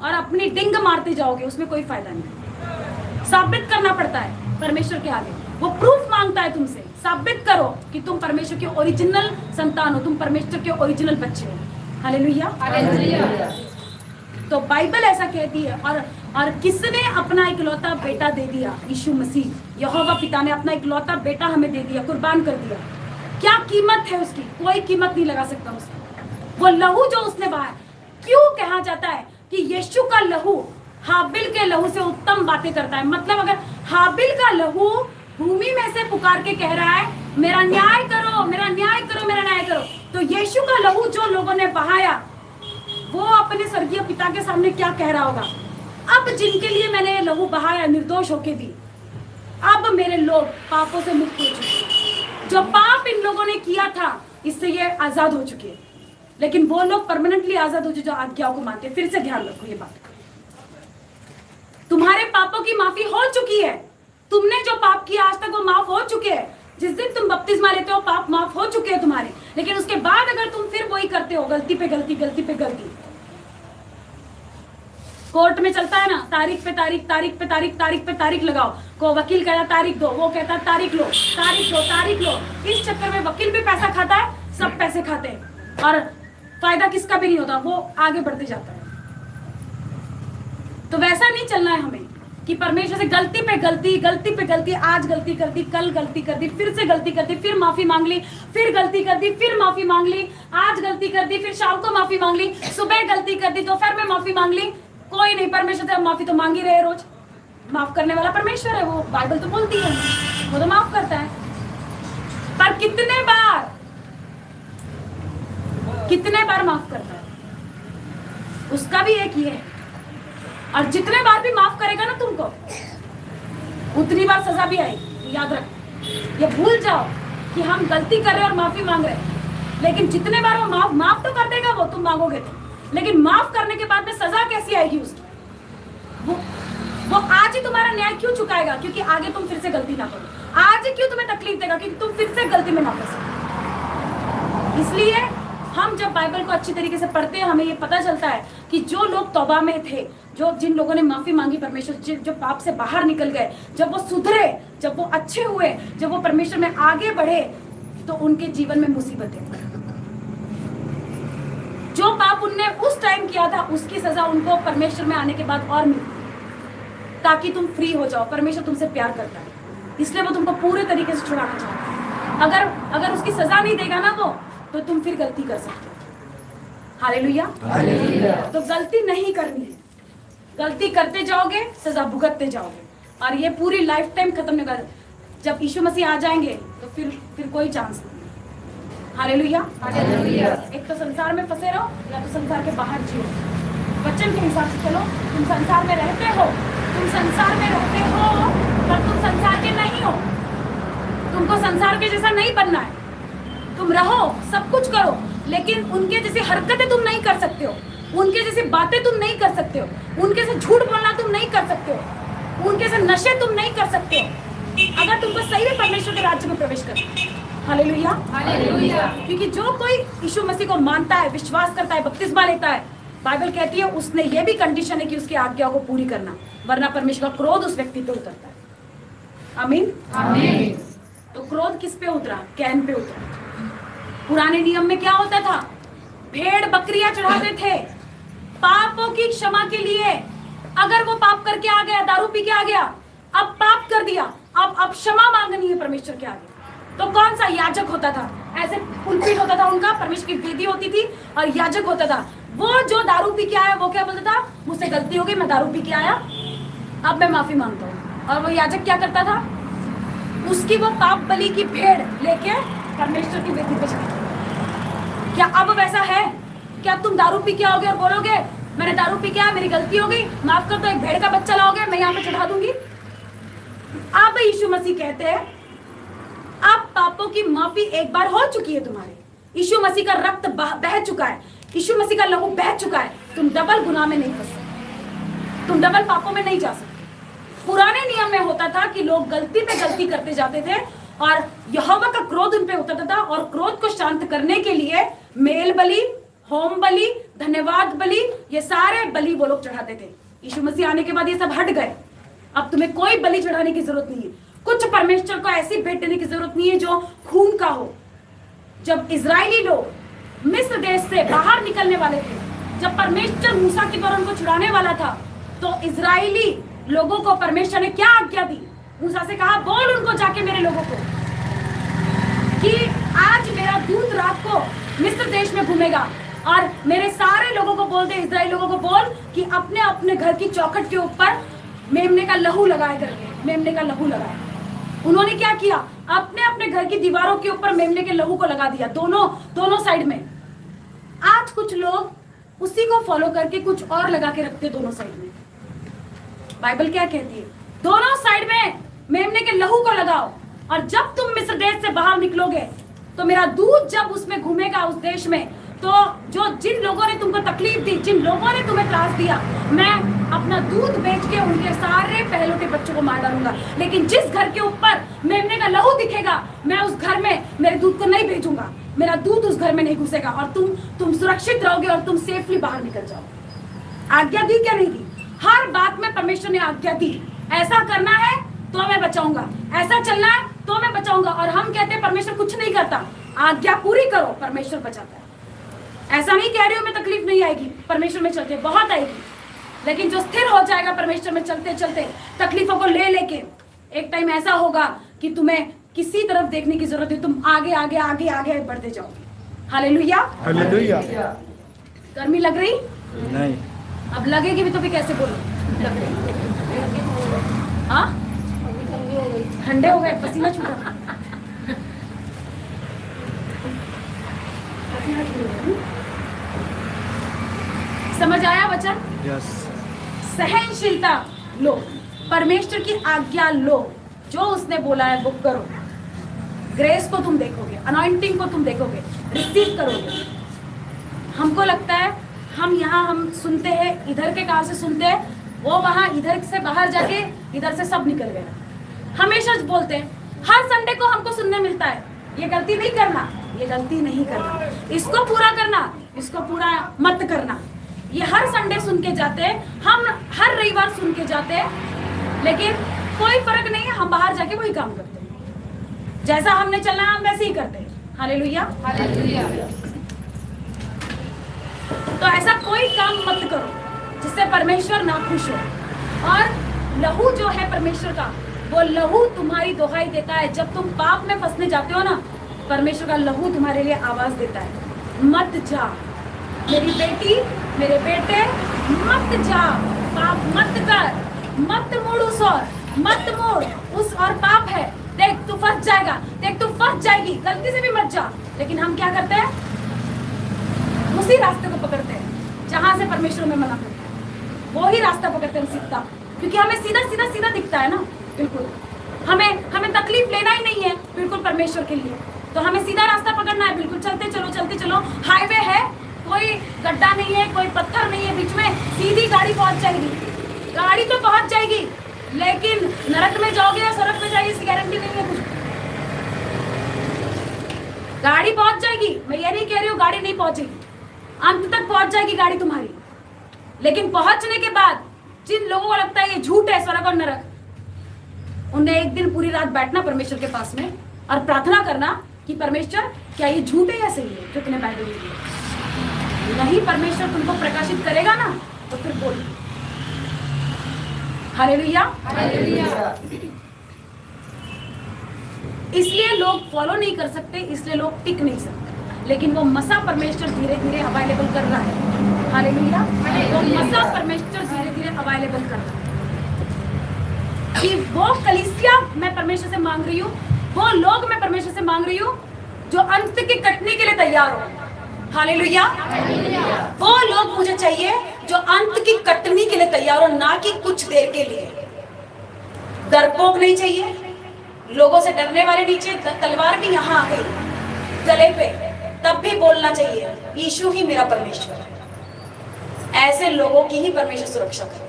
और अपनी डिंग मारते जाओगे, उसमें कोई फायदा नहीं। साबित करना पड़ता है परमेश्वर के आगे। वो प्रूफ मांगता है तुमसे, साबित करो कि तुम परमेश्वर के ओरिजिनल संतान हो, तुम परमेश्वर के ओरिजिनल बच्चे हो। हालेलुया। तो बाइबल ऐसा कहती है। और किसने अपना इकलौता बेटा दे दिया? यीशु मसीह, यहोवा पिता ने अपना इकलौता बेटा हमें दे दिया, कुर्बान कर दिया। क्या कीमत है उसकी? कोई कीमत नहीं लगा सकता उसकी। वो लहू जो उसने बहाया, क्यों कहा जाता है कि यीशु का लहू हाबिल के लहू से उत्तम बातें करता है? मतलब अगर हाबिल का लहू भूमि में से पुकार के कह रहा है मेरा न्याय करो, मेरा न्याय करो, मेरा न्याय करो, तो यीशु का लहू जो लोगों ने बहाया वो अपने स्वर्गीय पिता के सामने क्या कह रहा होगा? अब जिनके लिए मैंने ये लहू बहाया, निर्दोष होके भी, अब मेरे लोग पापों से मुक्त हो चुके। जो पाप इन लोगों ने किया था, इससे ये आजाद हो चुके। लेकिन वो लोग परमानेंटली आजाद हो चुके जो आज्ञाओं को मानते हैं। फिर से ध्यान रखो ये बात, तुम्हारे पापों की माफी हो चुकी है। तुमने जो पाप किया आज तक वो माफ हो चुके हैं। जिस दिन तुम बपतिस्मा लेते हो पाप माफ हो चुके हैं तुम्हारे। लेकिन उसके बाद अगर तुम फिर वही करते हो, गलती पे गलती, गलती पे गलती, कोर्ट में चलता है ना, तारीख पे तारीख, तारीख पे तारीख, तारीख पे तारीख लगाओ। को वकील कहता तारीख दो, वो कहता तारीख लो, तारीख लो, तारीख लो। इस चक्कर में वकील भी पैसा खाता है, सब पैसे खाते हैं और फायदा किसका भी नहीं होता, वो आगे बढ़ते जाता है। तो वैसा नहीं चलना है हमें कि परमेश्वर से गलती पे गलती, गलती पे गलती, आज गलती कर दी, कल गलती कर दी, फिर से गलती कर दी, फिर माफी मांग ली, फिर गलती कर दी, फिर माफी मांग ली, आज गलती कर दी, फिर शाम को माफी मांग ली, सुबह गलती कर दी, दोपहर में माफी मांग ली। कोई नहीं, परमेश्वर से माफी तो मांग ही रहे रोज। माफ करने वाला परमेश्वर है, वो बाइबल तो बोलती है, वो तो माफ करता है। पर कितने बार माफ करता है, उसका भी एक ही है। और जितने बार भी माफ करेगा ना तुमको, उतनी बार सजा भी आएगी। याद रख, ये भूल जाओ कि हम गलती कर रहे और माफी मांग रहे हैं, लेकिन जितने बार वो माफ तो कर देगा, वो तुम मांगोगे तो, लेकिन माफ करने के बाद में सजा कैसी आएगी उसकी, वो आज ही तुम्हारा न्याय क्यों चुकाएगा, क्योंकि आगे तुम फिर से गलती ना करो। आज ही क्यों तुम्हें तकलीफ देगा, क्योंकि तुम फिर से गलती में ना फंसो। इसलिए हम जब बाइबल को अच्छी तरीके से पढ़ते हैं, हमें ये पता चलता है कि जो लोग तौबा में थे, जिन लोगों ने माफी मांगी परमेश्वर, जो पाप से बाहर निकल गए, जब वो सुधरे, जब वो अच्छे हुए, जब वो परमेश्वर में आगे बढ़े, तो उनके जीवन में मुसीबतें, जो पाप उनने उस टाइम किया था उसकी सजा उनको परमेश्वर में आने के बाद और मिली, ताकि तुम फ्री हो जाओ। परमेश्वर तुमसे प्यार करता है, इसलिए वो तुमको पूरे तरीके से छुड़ाना चाहता है। अगर उसकी सजा नहीं देगा ना वो, तो तुम फिर गलती कर सकते हो। हालेलुया। तो गलती नहीं करनी है, गलती करते जाओगे, सजा भुगतते जाओगे, और ये पूरी लाइफ टाइम खत्म नहीं कर। जब यीशु मसीह आ जाएंगे तो फिर कोई चांस नहीं। हालेलुया। एक तो संसार में फंसे रहो, या तो संसार के बाहर जियो। वचन के हिसाब से चलो। तुम संसार में रहते हो, पर तुम संसार के नहीं हो। तुमको संसार के जैसा नहीं बनना है। तुम रहो, सब कुछ करो, लेकिन उनके जैसी हरकतें तुम नहीं कर सकते हो, उनके जैसी बातें तुम नहीं कर सकते हो, उनके से झूठ बोलना तुम नहीं कर सकते हो, उनके से नशे तुम नहीं कर सकते हो, अगर तुमको सही में परमेश्वर के राज्य में प्रवेश करना है। हालेलुया। क्योंकि जो कोई यीशु मसीह को मानता है, विश्वास करता है, बपतिस्मा लेता है, बाइबल कहती है उसने ये भी कंडीशन है कि उसकी आज्ञा को पूरी करना, वरना परमेश्वर का क्रोध उस व्यक्ति पे उतरता है। आमीन। तो क्रोध किस पे उतरा? कैन पे उतरा। पुराने नियम में क्या होता था? भेड़ बकरियां चढ़ाते थे पापों की क्षमा के लिए। अगर वो पाप करके आ गया, दारू पी के आ गया, अब पाप कर दिया, अब क्षमा मांगनी है परमेश्वर के आगे, तो कौन सा याजक होता था? ऐसे पुलपिट होता था उनका, परमेश्वर की वेदी होती थी और याजक होता था। वो जो दारू पी के आया, वो क्या बोलता था? मुझसे गलती हो गई, मैं दारू पी के आया, अब मैं माफी मांगता हूँ। और वो याजक क्या करता था? उसकी वो पाप बलि की भेड़ लेके परमेश्वर की वेदी पे चढ़ा। क्या अब वैसा है? क्या तुम दारू पी के आओगे और बोलोगे मैंने दारू पी के आया, मेरी गलती हो गई, माफ कर दो, एक भेड़ का बच्चा लाओगे, मैं यहाँ पे चढ़ा दूंगी? अब यीशु मसीह कहते हैं अब पापों की माफी एक बार हो चुकी है तुम्हारी। यीशु मसीह का रक्त बह चुका है, यीशु मसीह का लहू बह चुका है। तुम डबल गुनाह में नहीं फंस सकते, तुम डबल पापों में नहीं जा सकते। पुराने नियम में होता था कि लोग गलती पे गलती करते जाते थे और यहोवा का क्रोध उन पे उतरता था, और क्रोध को शांत करने के लिए मेल बलि, होम बलि, धन्यवाद बलि, ये सारे बलि वो लोग चढ़ाते थे। यीशु मसीह आने के बाद ये सब हट गए। अब तुम्हें कोई बलि चढ़ाने की जरूरत नहीं है, कुछ परमेश्वर को ऐसी भेंट देने की जरूरत नहीं है जो खून का हो। जब इजरायली लोग मिस्र देश से बाहर निकलने वाले थे, जब परमेश्वर मूसा के द्वारा उनको छुड़ाने वाला था, तो इजरायली लोगों को परमेश्वर ने क्या आज्ञा दी? मूसा से कहा बोल उनको जाके मेरे लोगों को कि आज मेरा दूत रात को मिस्र देश में घूमेगा, और मेरे सारे लोगों को बोल दे, इजराइल लोगों को बोल कि अपने अपने घर की चौखट के ऊपर मेमने का लहू लगाए करके, मेमने का लहू लगाए। उन्होंने क्या किया? अपने अपने घर की दीवारों के ऊपर मेमने के लहू को लगा दिया, दोनों साइड में। आज कुछ लोग उसी को फॉलो करके कुछ और लगा के रखते दोनों साइड में। बाइबल क्या कहती है? दोनों साइड में मेमने के लहू को लगाओ, और जब तुम मिस्र देश से बाहर निकलोगे तो मेरा दूत जब उसमें घूमेगा उस देश में, तो जिन लोगों ने तुमको तकलीफ दी, जिन लोगों ने तुम्हें त्रास दिया, मैं अपना दूध बेच के उनके सारे पहलों के बच्चों को मार डालूंगा। लेकिन जिस घर के ऊपर मेमने का लहू दिखेगा, मैं उस घर में मेरे दूध को नहीं भेजूंगा, मेरा दूध उस घर में नहीं घुसेगा, और तुम सुरक्षित रहोगे और तुम सेफली बाहर निकल जाओ। आज्ञा दी क्या नहीं दी? हर बात में परमेश्वर ने आज्ञा दी, ऐसा करना है तो मैं बचाऊंगा, ऐसा चलना है तो मैं बचाऊंगा। और हम कहते हैं परमेश्वर कुछ नहीं करता, आज्ञा पूरी करो, परमेश्वर बचाता है। ऐसा नहीं कह रही हूं मैं तकलीफ नहीं आएगी, परमेश्वर में चलते बहुत आएगी, लेकिन जो स्थिर हो जाएगा परमेश्वर में चलते चलते, तकलीफों को ले लेके, एक टाइम ऐसा होगा कि तुम्हें किसी तरफ देखने की जरूरत है, तुम आगे आगे आगे आगे बढ़ते जाओगे। Hallelujah, hallelujah. गर्मी लग रही? नहीं। अब लगेगी भी तो भी कैसे बोलो? हाँ, ठंडे हो गए, पसीना छूटा। समझ आया वचन? यस। सहनशीलता लो, परमेश्वर की आज्ञा लो, जो उसने बोला है वो करो। ग्रेस को तुम देखोगे, अनॉइंटिंग को तुम देखोगे, रिसीव करोगे। हमको लगता है हम सुनते हैं, इधर के कान से सुनते हैं, वो वहां इधर से बाहर जाके इधर से सब निकल गया। हमेशा बोलते हैं, हर संडे को हमको सुनने मिलता है, ये गलती नहीं करना, ये गलती नहीं करना, इसको पूरा करना, इसको पूरा मत करना। ये हर संडे सुन के जाते हैं, हम हर रविवार सुन के जाते हैं, लेकिन कोई फर्क नहीं है, हम बाहर जाके वही काम करते हैं, जैसा हमने चलना हम वैसे ही करते हैं। Hallelujah, hallelujah. तो ऐसा कोई काम मत करो जिससे परमेश्वर ना खुश हो। और लहू जो है परमेश्वर का, वो लहू तुम्हारी दुहाई देता है। जब तुम पाप में फंसने जाते हो ना, परमेश्वर का लहू तुम्हारे लिए आवाज देता है, मत जा मेरी बेटी, मेरे बेटे, मत जा, पाप मत कर, मत मुड़ उस और, मत मुड़ उस और, पाप है, देख तू फंस जाएगा, देख तू फंस जाएगी, गलती से भी मत जा। लेकिन हम क्या करते हैं? उसी रास्ते को पकड़ते हैं जहां से परमेश्वर में मना करते हैं, वो ही रास्ता पकड़ते हैं सीधा, क्योंकि हमें सीधा सीधा सीधा दिखता है ना। बिल्कुल हमें तकलीफ लेना ही नहीं है, बिल्कुल परमेश्वर के लिए, तो हमें सीधा रास्ता पकड़ना है। बिल्कुल चलते चलो, हाईवे है, कोई गड्ढा नहीं है, कोई पत्थर नहीं है बीच में, सीधी गाड़ी पहुंच जाएगी, गाड़ी तो पहुंच जाएगी, लेकिन नरक में जाओगे या स्वर्ग में जाएगी इसकी गारंटी नहीं है कुछ। गाड़ी पहुंच जाएगी, मैं ये नहीं कह रही हूँ गाड़ी नहीं पहुंचेगी, अंत तक पहुंच जाएगी गाड़ी तुम्हारी, लेकिन पहुंचने के बाद जिन लोगों को लगता है ये झूठ है स्वर्ग और नरक, उन्हें एक दिन पूरी रात बैठना परमेश्वर के पास में और प्रार्थना करना कि परमेश्वर क्या ये झूठ है या सही है जो तुमने बाइबल में दिया। नहीं परमेश्वर तुमको प्रकाशित करेगा ना, तो फिर बोल। Hallelujah, hallelujah. इसलिए लोग फॉलो नहीं कर सकते, इसलिए लोग टिक नहीं सकते, लेकिन वो मसा परमेश्वर धीरे धीरे अवेलेबल कर रहा है। हालेलुया, वो मसा परमेश्वर धीरे धीरे अवेलेबल कर रहा है कि वो कलीसिया मैं परमेश्वर से मांग रही हूँ, वो लोग मैं परमेश्वर से मांग रही हूँ जो अंत के कटने के लिए तैयार हो। हालेलुया, वो लोग मुझे चाहिए जो अंत की कटनी के लिए तैयार हो, ना कि कुछ देर के लिए। डरपोक नहीं चाहिए, लोगों से डरने वाले नहीं चाहिए। तलवार भी यहाँ आ गई गले पे, तब भी बोलना चाहिए यीशु ही मेरा परमेश्वर है। ऐसे लोगों की ही परमेश्वर सुरक्षा करे।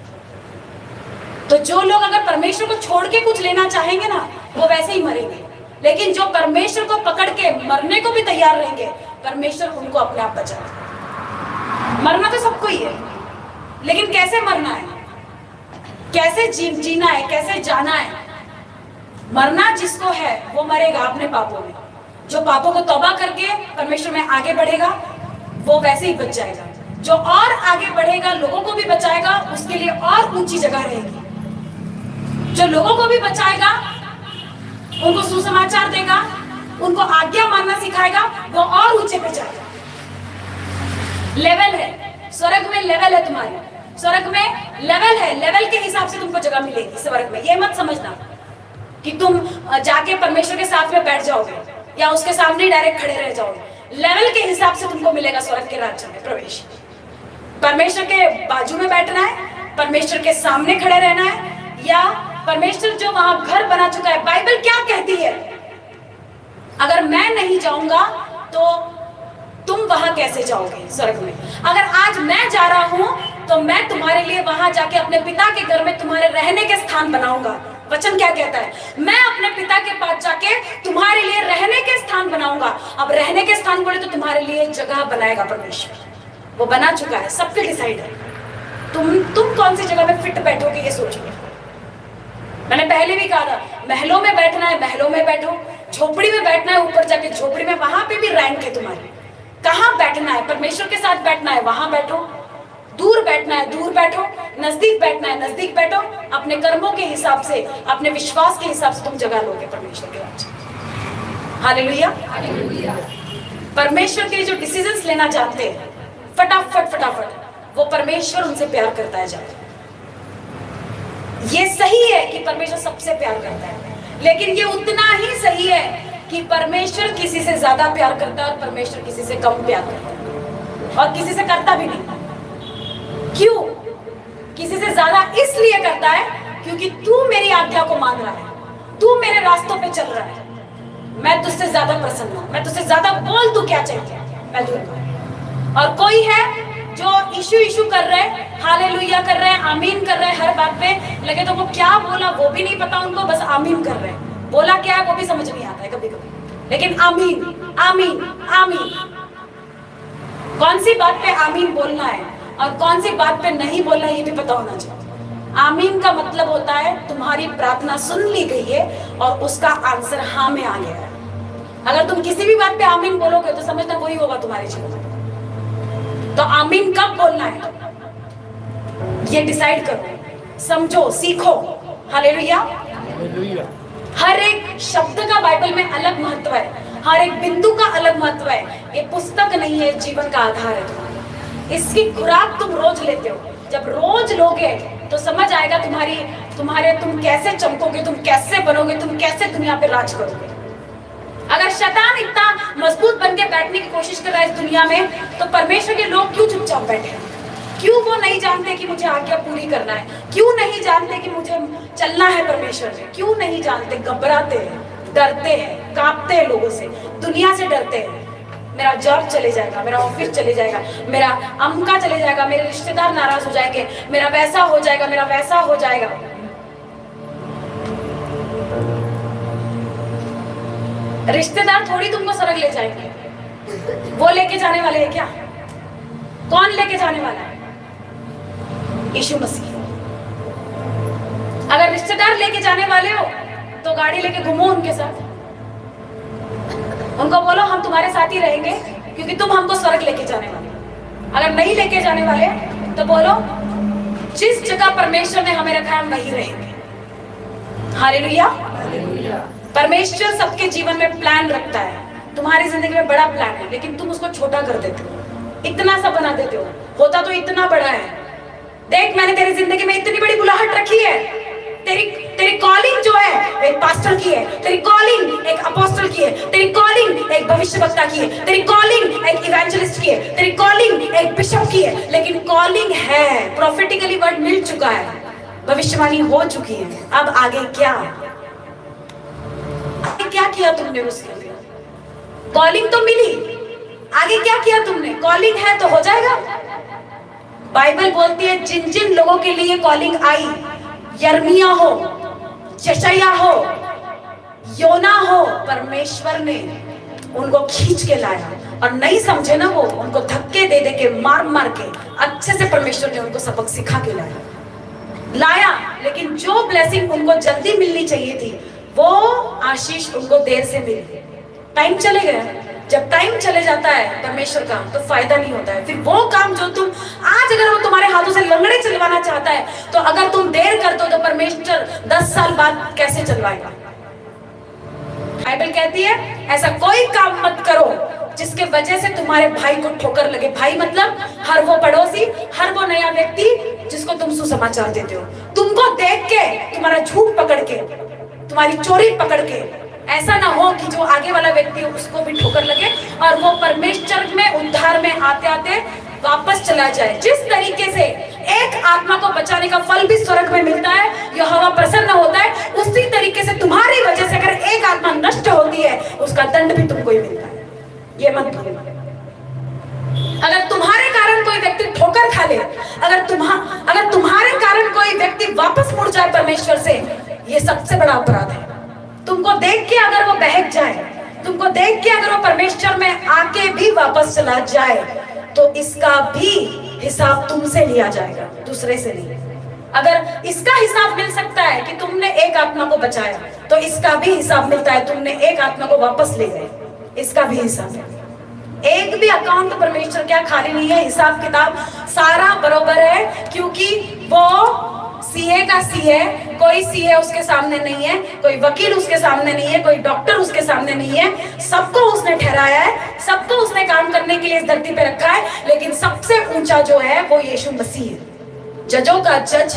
तो जो लोग अगर परमेश्वर को छोड़ के कुछ लेना चाहेंगे ना, वो वैसे ही मरेंगे, लेकिन जो परमेश्वर को पकड़ के मरने को भी तैयार रहेंगे, परमेश्वर उनको अपने आप बचाएगा। मरना तो सबको ही है, लेकिन कैसे मरना है, कैसे जीना है, कैसे जाना है। मरना जिसको है वो मरेगा अपने पापों में। जो पापों को तौबा करके परमेश्वर में आगे बढ़ेगा वो वैसे ही बच जाएगा। जो और आगे बढ़ेगा, लोगों को भी बचाएगा, उसके लिए और ऊंची जगह रहेगी। जो लोगों को भी बचाएगा, उनको सुसमाचार देगा, उनको आज्ञा मानना सिखाएगा, वो और ऊंचे पे जाएगा। लेवल है स्वर्ग में, लेवल है तुम्हारे स्वर्ग में, लेवल है, लेवल के हिसाब से तुमको जगह मिलेगी स्वर्ग में। ये मत समझना कि तुम जाके परमेश्वर के साथ में बैठ जाओगे या उसके सामने डायरेक्ट खड़े रह जाओगे। लेवल के हिसाब से तुमको मिलेगा स्वर्ग के राज्य में प्रवेश। परमेश्वर के बाजू में बैठना है, परमेश्वर के सामने खड़े रहना है, या परमेश्वर जो वहां घर बना चुका है। बाइबल क्या कहती है, अगर मैं नहीं जाऊंगा तो तुम वहां कैसे जाओगे स्वर्ग में। अगर आज मैं जा रहा हूं तो मैं तुम्हारे लिए वहां जाके अपने पिता के घर में तुम्हारे रहने के स्थान बनाऊंगा। वचन क्या कहता है, मैं अपने पिता के पास जाके तुम्हारे लिए रहने के स्थान बनाऊंगा। अब रहने के स्थान बोले तो तुम्हारे लिए जगह बनाएगा परमेश्वर, वो बना चुका है, सब पे डिसाइड है। तुम कौन सी जगह में फिट बैठोगे ये सोचो। मैंने पहले भी कहा था, महलों में बैठना है महलों में बैठो, झोपड़ी में बैठना है ऊपर जाके झोपड़ी में, वहां पे भी रैंक है तुम्हारी। कहाँ बैठना है? परमेश्वर के साथ बैठना है वहां बैठो, दूर बैठना है दूर बैठो, नजदीक बैठना है नजदीक बैठो। अपने कर्मों के हिसाब से, अपने विश्वास के हिसाब से तुम जगह लोगे परमेश्वर के राज्य। हालेलुया। परमेश्वर के लिए जो डिसीजंस लेना चाहते हैं फटाफट वो परमेश्वर उनसे प्यार करता है जाता। ये सही है कि परमेश्वर सबसे प्यार करता है, लेकिन ये उतना ही सही है कि परमेश्वर किसी से ज्यादा प्यार करता है और परमेश्वर किसी से कम प्यार करता है, और किसी से करता भी नहीं। क्यों? किसी से ज्यादा इसलिए करता है क्योंकि तू मेरी आज्ञा को मान रहा है, तू मेरे रास्तों पे चल रहा है, मैं तुझसे ज्यादा प्रसन्न हूं, मैं तुझसे ज्यादा, बोल तू क्या चाहिए मैं दूंगा। और कोई है जो इशू कर रहे हैं, हालेलुया कर रहे हैं, आमीन कर रहे हैं हर बात पे, लगे तो वो क्या बोला वो भी नहीं पता उनको, बस आमीन कर रहे हैं। बोला क्या है वो भी समझ नहीं आता है कभी कभी, लेकिन आमीन आमीन आमीन। कौन सी बात पे आमीन बोलना है और कौन सी बात पे नहीं बोलना ये भी पता होना चाहिए। आमीन का मतलब होता है तुम्हारी प्रार्थना सुन ली गई है और उसका आंसर हाँ में आ गया है। अगर तुम किसी भी बात पे आमीन बोलोगे तो समझना वही होगा तुम्हारे जीवन में। तो आमीन कब बोलना है ये डिसाइड करो, समझो, सीखो। हालेलुया। हर एक शब्द का बाइबल में अलग महत्व है, हर एक बिंदु का अलग महत्व है। ये पुस्तक नहीं है, जीवन का आधार है तुम्हारा। इसकी खुराक तुम रोज लेते हो, जब रोज लोगे तो समझ आएगा तुम कैसे चमकोगे, तुम कैसे बनोगे, तुम कैसे दुनिया पे राज करोगे। अगर शैतान इतना मजबूत बन के बैठने की कोशिश कर रहा है इस दुनिया में, तो परमेश्वर के लोग क्यों चुपचाप बैठे हैं? क्यों वो नहीं जानते कि मुझे आज्ञा पूरी करना है? क्यों नहीं जानते कि मुझे चलना है परमेश्वर में? क्यों नहीं जानते? घबराते हैं, डरते हैं, कांपते हैं, लोगों से, दुनिया से डरते हैं। मेरा जॉब चले जाएगा, मेरा ऑफिस चले जाएगा, मेरा अमका चले जाएगा, मेरे रिश्तेदार नाराज हो जाएंगे, मेरा वैसा हो जाएगा, मेरा वैसा हो जाएगा। रिश्तेदार थोड़ी तुमको सड़क ले जाएंगे, वो लेके जाने वाले हैं क्या? कौन लेके जाने वाला है? यीशु मसीह। अगर रिश्तेदार लेके जाने वाले हो तो गाड़ी लेके घूमो उनके साथ, उनको बोलो हम तुम्हारे साथ ही रहेंगे क्योंकि तुम हमको स्वर्ग लेके जाने वाले। अगर नहीं लेके जाने वाले तो बोलो जिस जगह परमेश्वर ने हमें रखा है हम वहीं रहेंगे। हालेलुया। परमेश्वर सबके जीवन में प्लान रखता है, तुम्हारी जिंदगी में बड़ा प्लान है, लेकिन तुम उसको छोटा कर देते हो, इतना सा बना देते हो, होता तो इतना बड़ा है। देख, मैंने तेरी जिंदगी में इतनी बड़ी बुलाहट रखी है, तेरी कॉलिंग जो है एक पास्टर की है, तेरी कॉलिंग एक अपोस्टल की है, तेरी कॉलिंग एक भविष्यवक्ता की है, तेरी कॉलिंग एक इवेंजलिस्ट की है, तेरी कॉलिंग एक बिशप की है, लेकिन कॉलिंग है, प्रोफेटिकली वर्ड मिल चुका है, भविष्यवाणी हो चुकी है। अब आगे क्या? क्या किया तुमने उसके लिए? कॉलिंग तो मिली, आगे क्या किया तुमने? कॉलिंग है तो हो जाएगा। बाइबल बोलती है जिन जिन लोगों के लिए कॉलिंग आई, यर्मिया हो, यशायाह हो, योना हो, परमेश्वर ने उनको खींच के लाया, और नहीं समझे ना वो, उनको धक्के दे दे के, मार मार के अच्छे से परमेश्वर ने उनको सबक सिखा के लाया। लेकिन जो ब्लेसिंग उनको जल्दी मिलनी चाहिए थी वो आशीष उनको देर से मिली। टाइम चले गया। जब टाइम चले जाता है परमेश्वर का तो फायदा नहीं होता है। फिर वो काम जो तुम आज, अगर वो तुम्हारे हाथों से लंगड़े चलवाना चाहता है, तो अगर तुम देर करते हो तो परमेश्वर 10 साल बाद कैसे चलवाएगा? बाइबल कहती है ऐसा कोई काम मत करो जिसके वजह से तुम्हारे भाई को ठोकर लगे। भाई मतलब हर वो पड़ोसी, हर वो नया व्यक्ति जिसको तुम सुसमाचार देते हो। तुमको देख के, तुम्हारा झूठ पकड़ के, तुम्हारी चोरी पकड़ के, ऐसा ना हो कि जो आगे वाला व्यक्ति है उसको भी ठोकर लगे और वो परमेश्वर में, उद्धार में आते आते वापस चला जाए। जिस तरीके से एक आत्मा को बचाने का फल भी स्वर्ग में मिलता है, यहोवा प्रसन्न होता है, उसी तरीके से तुम्हारी वजह से अगर एक आत्मा नष्ट होती है उसका दंड भी तुमको ही मिलता है। ये मत भूलना। अगर तुम्हारे कारण कोई व्यक्ति ठोकर खा ले, अगर तुम्हारे कारण कोई व्यक्ति वापस मुड़ जाए परमेश्वर से, ये सबसे बड़ा अपराध है। तुमको देख के अगर वो बहक जाए, तुमको देख के अगर वो परमेश्वर में आके भी वापस चला जाए, तो इसका भी हिसाब तुमसे लिया जाएगा, दूसरे से नहीं। अगर इसका हिसाब मिल सकता है कि तुमने एक आत्मा को बचाया, तो इसका भी हिसाब मिलता है तुमने एक आत्मा को वापस ले गए, इसका भी हिसाब है। एक भी अकाउंट परमेश्वर क्या खाली नहीं है, हिसाब किताब सारा बरोबर है, क्योंकि वो सीए का सीए, कोई सीए उसके सामने नहीं है, कोई वकील उसके सामने नहीं है, कोई डॉक्टर उसके सामने नहीं है। सबको उसने ठहराया है, सबको उसने काम करने के लिए इस धरती पे रखा है, लेकिन सबसे ऊंचा जो है वो यीशु मसीह है, जजों का जज,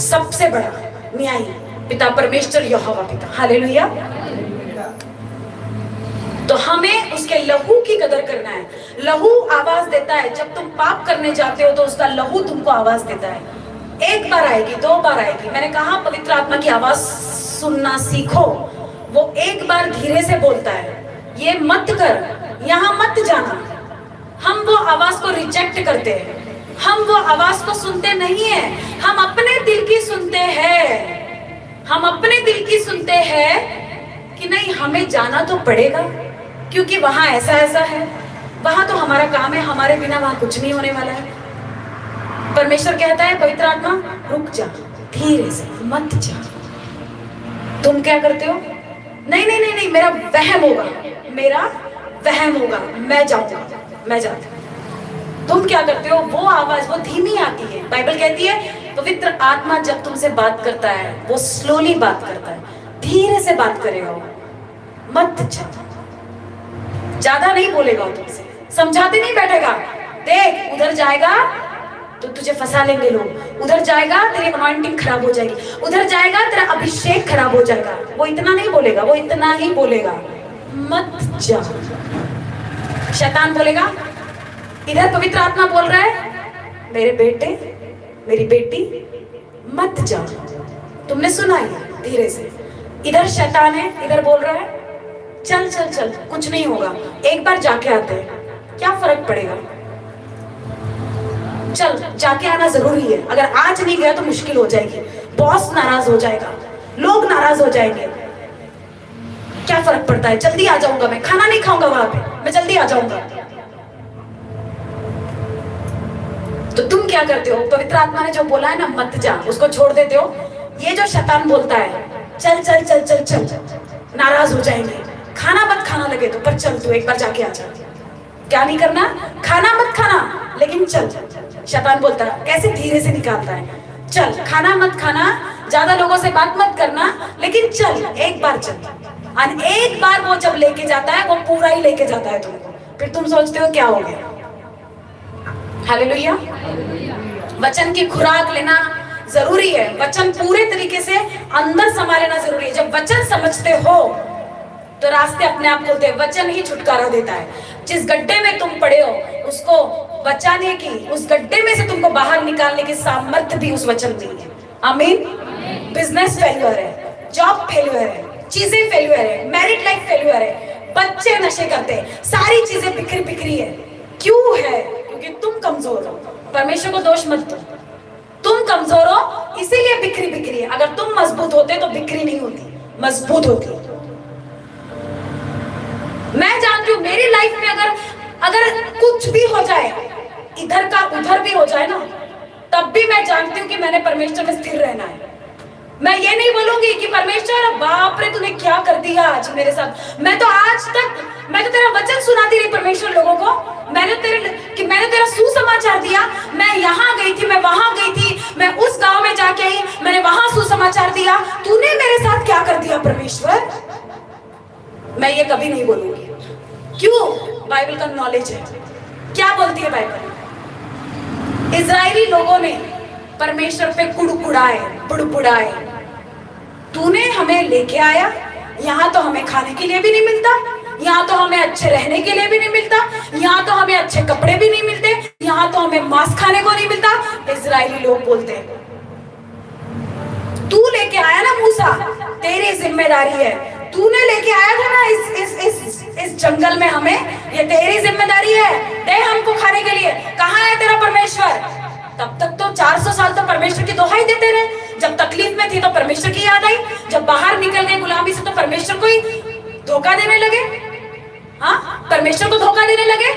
सबसे बड़ा न्यायी पिता परमेश्वर यहोवा पिता। हालेलुया। तो हमें उसके लहू की कदर करना है। लहू आवाज देता है, जब तुम पाप करने जाते हो तो उसका लहू तुमको आवाज देता है। एक बार आएगी, दो बार आएगी। मैंने कहा पवित्र आत्मा की आवाज सुनना सीखो। वो एक बार धीरे से बोलता है, ये मत कर, यहाँ मत जाना। हम वो आवाज को रिजेक्ट करते हैं, हम वो आवाज को सुनते नहीं है। हम अपने दिल की सुनते हैं, हम अपने दिल की सुनते हैं कि नहीं हमें जाना तो पड़ेगा, क्योंकि वहां ऐसा ऐसा है, वहां तो हमारा काम है, हमारे बिना वहां कुछ नहीं होने वाला है। परमेश्वर कहता है पवित्र आत्मा रुक जा, धीरे से मत जा। तुम क्या करते हो? नहीं नहीं नहीं नहीं, मेरा वहम होगा, मेरा वहम होगा, मैं जाऊंगा, मैं जाता। तुम क्या करते हो? वो आवाज वो धीमी आती है। बाइबल कहती है पवित्र आत्मा जब तुमसे बात करता है वो स्लोली बात करता है, धीरे से बात करेगा, वो मत जा, ज्यादा नहीं बोलेगा, तुमसे समझाते नहीं बैठेगा। देख उधर जाएगा तो तुझे फंसा लेंगे लोग, उधर जाएगा तेरी अनॉइंटिंग खराब हो जाएगी, उधर जाएगा तेरा अभिषेक खराब हो जाएगा। वो इतना नहीं बोलेगा, वो इतना ही बोलेगा, मत जा। शैतान बोलेगा, इधर पवित्र आत्मा बोल रहा है मेरे बेटे मेरी बेटी मत जा। तुमने सुना ही धीरे से। इधर शैतान है, इधर बोल रहा है चल चल चल, कुछ नहीं होगा, एक बार जाके आते हैं, क्या फर्क पड़ेगा, चल जाके आना जरूरी है। अगर आज नहीं गया तो मुश्किल हो जाएगी, बॉस नाराज हो जाएगा, लोग नाराज हो जाएंगे, क्या फर्क पड़ता है, जल्दी आ जाऊंगा, मैं खाना नहीं खाऊंगा वहां पे, मैं जल्दी आ जाऊंगा। तो तुम क्या करते हो? पवित्र आत्मा ने जो बोला है ना मत जा, उसको छोड़ देते हो। ये जो शैतान बोलता है चल चल चल चल चल, नाराज हो जाएंगे, खाना मत खाना लगे तो, पर चल तू एक बार जाके आ जा। क्या नहीं करना? खाना मत खाना, लेकिन चल। शैतान बोलता है, कैसे धीरे से निकालता है, चल खाना मत खाना, ज्यादा लोगों से बात मत करना, लेकिन चल एक बार चल। और एक बार वो जब लेके जाता है वो पूरा ही लेके जाता है तुमको, फिर तुम सोचते हो क्या हो गया। हालेलुया। वचन की खुराक लेना जरूरी है, वचन पूरे तरीके से अंदर समा लेना जरूरी है। जब वचन समझते हो तो रास्ते अपने आप खुलते हैं, वचन ही छुटकारा देता है। जिस गड्ढे में तुम पड़े हो उसको बचाने की, उस गड्ढे में से तुमको बाहर निकालने की सामर्थ्य भी उस वचन में है। आमीन। बिजनेस फेल्यूर है, जॉब फेल्यूर है, चीजें फेल्यूर है, मैरिड लाइफ फेल्यूर है, बच्चे नशे करते हैं, सारी चीजें बिखरी बिखरी है। क्यों है? क्योंकि तुम कमजोर हो। परमेश्वर को दोष मत दो, तुम कमजोर हो इसीलिए बिखरी बिखरी है। अगर तुम मजबूत होते तो बिखरी नहीं होती, मजबूत होती। मैं जानती हूँ मेरी लाइफ में अगर कुछ भी हो जाए, इधर का उधर भी हो जाए ना, तब भी मैं जानती हूँ कि मैंने परमेश्वर में स्थिर रहना है। मैं ये नहीं बोलूंगी कि परमेश्वर बाप रे तूने क्या कर दिया आज मेरे साथ। मैं तो आज तक मैं तो तेरा वचन सुनाती रही परमेश्वर लोगों को, मैंने तेरा सुसमाचार दिया। मैं यहाँ गई थी, मैं वहां गई थी, मैं उस गांव में जाके आई, मैंने वहां सुसमाचार दिया। तूने मेरे साथ क्या कर दिया परमेश्वर? मैं ये कभी नहीं बोलूंगी। क्यों? बाइबल का नॉलेज है। क्या बोलती है बाइबल? इजरायली लोगों ने परमेश्वर पे कुड़कुड़ाए, बुड़बुड़ाए, तूने हमें लेके आया, यहाँ तो हमें खाने के लिए भी नहीं मिलता, यहाँ तो हमें अच्छे रहने के लिए भी नहीं मिलता, यहाँ तो हमें अच्छे कपड़े भी नहीं मिलते, यहाँ तो हमें मांस खाने को नहीं मिलता। इजरायली लोग बोलते हैं तू लेके आया ना मूसा, तेरी जिम्मेदारी है, तूने लेके आया था ना इस जंगल में हमें, ये तेरी जिम्मेदारी है, दे हमको खाने के लिए। कहाँ है तेरा परमेश्वर? तब तक तो 400 साल तो परमेश्वर की दोहाई देते रहे। जब तकलीफ में थी तो परमेश्वर की याद आई, जब बाहर निकल गए गुलामी से तो परमेश्वर को ही धोखा देने लगे। हाँ, परमेश्वर को धोखा देने लगे।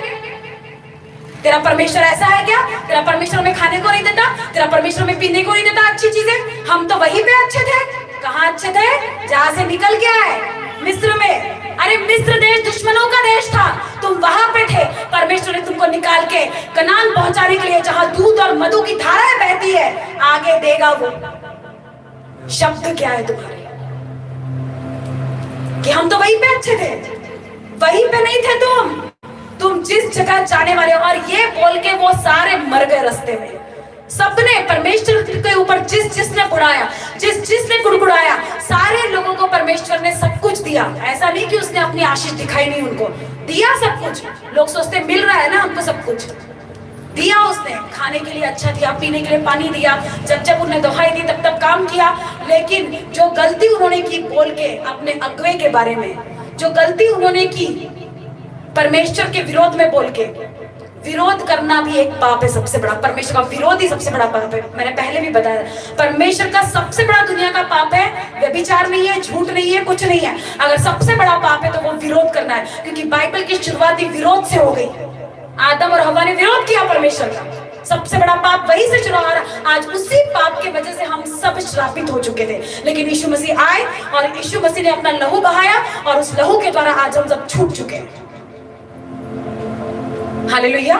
तेरा परमेश्वर ऐसा है क्या? तेरा परमेश्वर हमें खाने को नहीं देता, तेरा परमेश्वर हमें पीने को नहीं देता अच्छी चीजें। हम तो वहीं पे अच्छे थे। कहाँ अच्छे थे? जहां से निकल के आए, मिस्र में। अरे मिस्र देश दुश्मनों का देश था, तुम वहां पे थे। परमेश्वर ने तुमको निकाल के कनान पहुंचाने के लिए, जहां दूध और मधु की धाराएं बहती है, आगे देगा वो। शब्द क्या है तुम्हारे? कि हम तो वहीं पे अच्छे थे, वहीं पे नहीं थे तुम जिस जगह जाने वाले हो। और ये बोल के वो सारे मर गए रास्ते में। सबने परमेश्वर के ऊपर जिसने बुलाया, जिसने गुड़गुड़ाया, सारे लोगों को परमेश्वर ने सब कुछ दिया। ऐसा नहीं कि उसने अपनी आशीष दिखाई नहीं, उनको दिया सब कुछ। लोग सोचते मिल रहा है ना हमको, सब कुछ दिया उसने। खाने के लिए अच्छा दिया, पीने के लिए पानी दिया, जब जब उन्हें दुहाई दी तब तब काम किया। लेकिन जो गलती उन्होंने की बोल के अपने अगुवे के बारे में, जो गलती उन्होंने की परमेश्वर के विरोध में बोल के, विरोध करना भी एक पाप है सबसे बड़ा। परमेश्वर का विरोध ही सबसे बड़ा पाप है। मैंने पहले भी बताया, परमेश्वर का सबसे बड़ा दुनिया का पाप है व्यभिचार नहीं है, झूठ नहीं है, कुछ नहीं है। अगर सबसे बड़ा पाप है तो वो विरोध करना है, क्योंकि बाइबल की शुरुआत ही विरोध से हो गई। आदम और हवा ने विरोध किया परमेश्वर का। सबसे बड़ा पाप वही से शुरू हो रहा। आज उसी पाप की वजह से हम सब श्रापित हो चुके थे। लेकिन यीशु मसीह आए और यीशु मसीह ने अपना लहू बहाया, और उस लहू के द्वारा आज हम सब छूट चुके हैं। हालेलुया।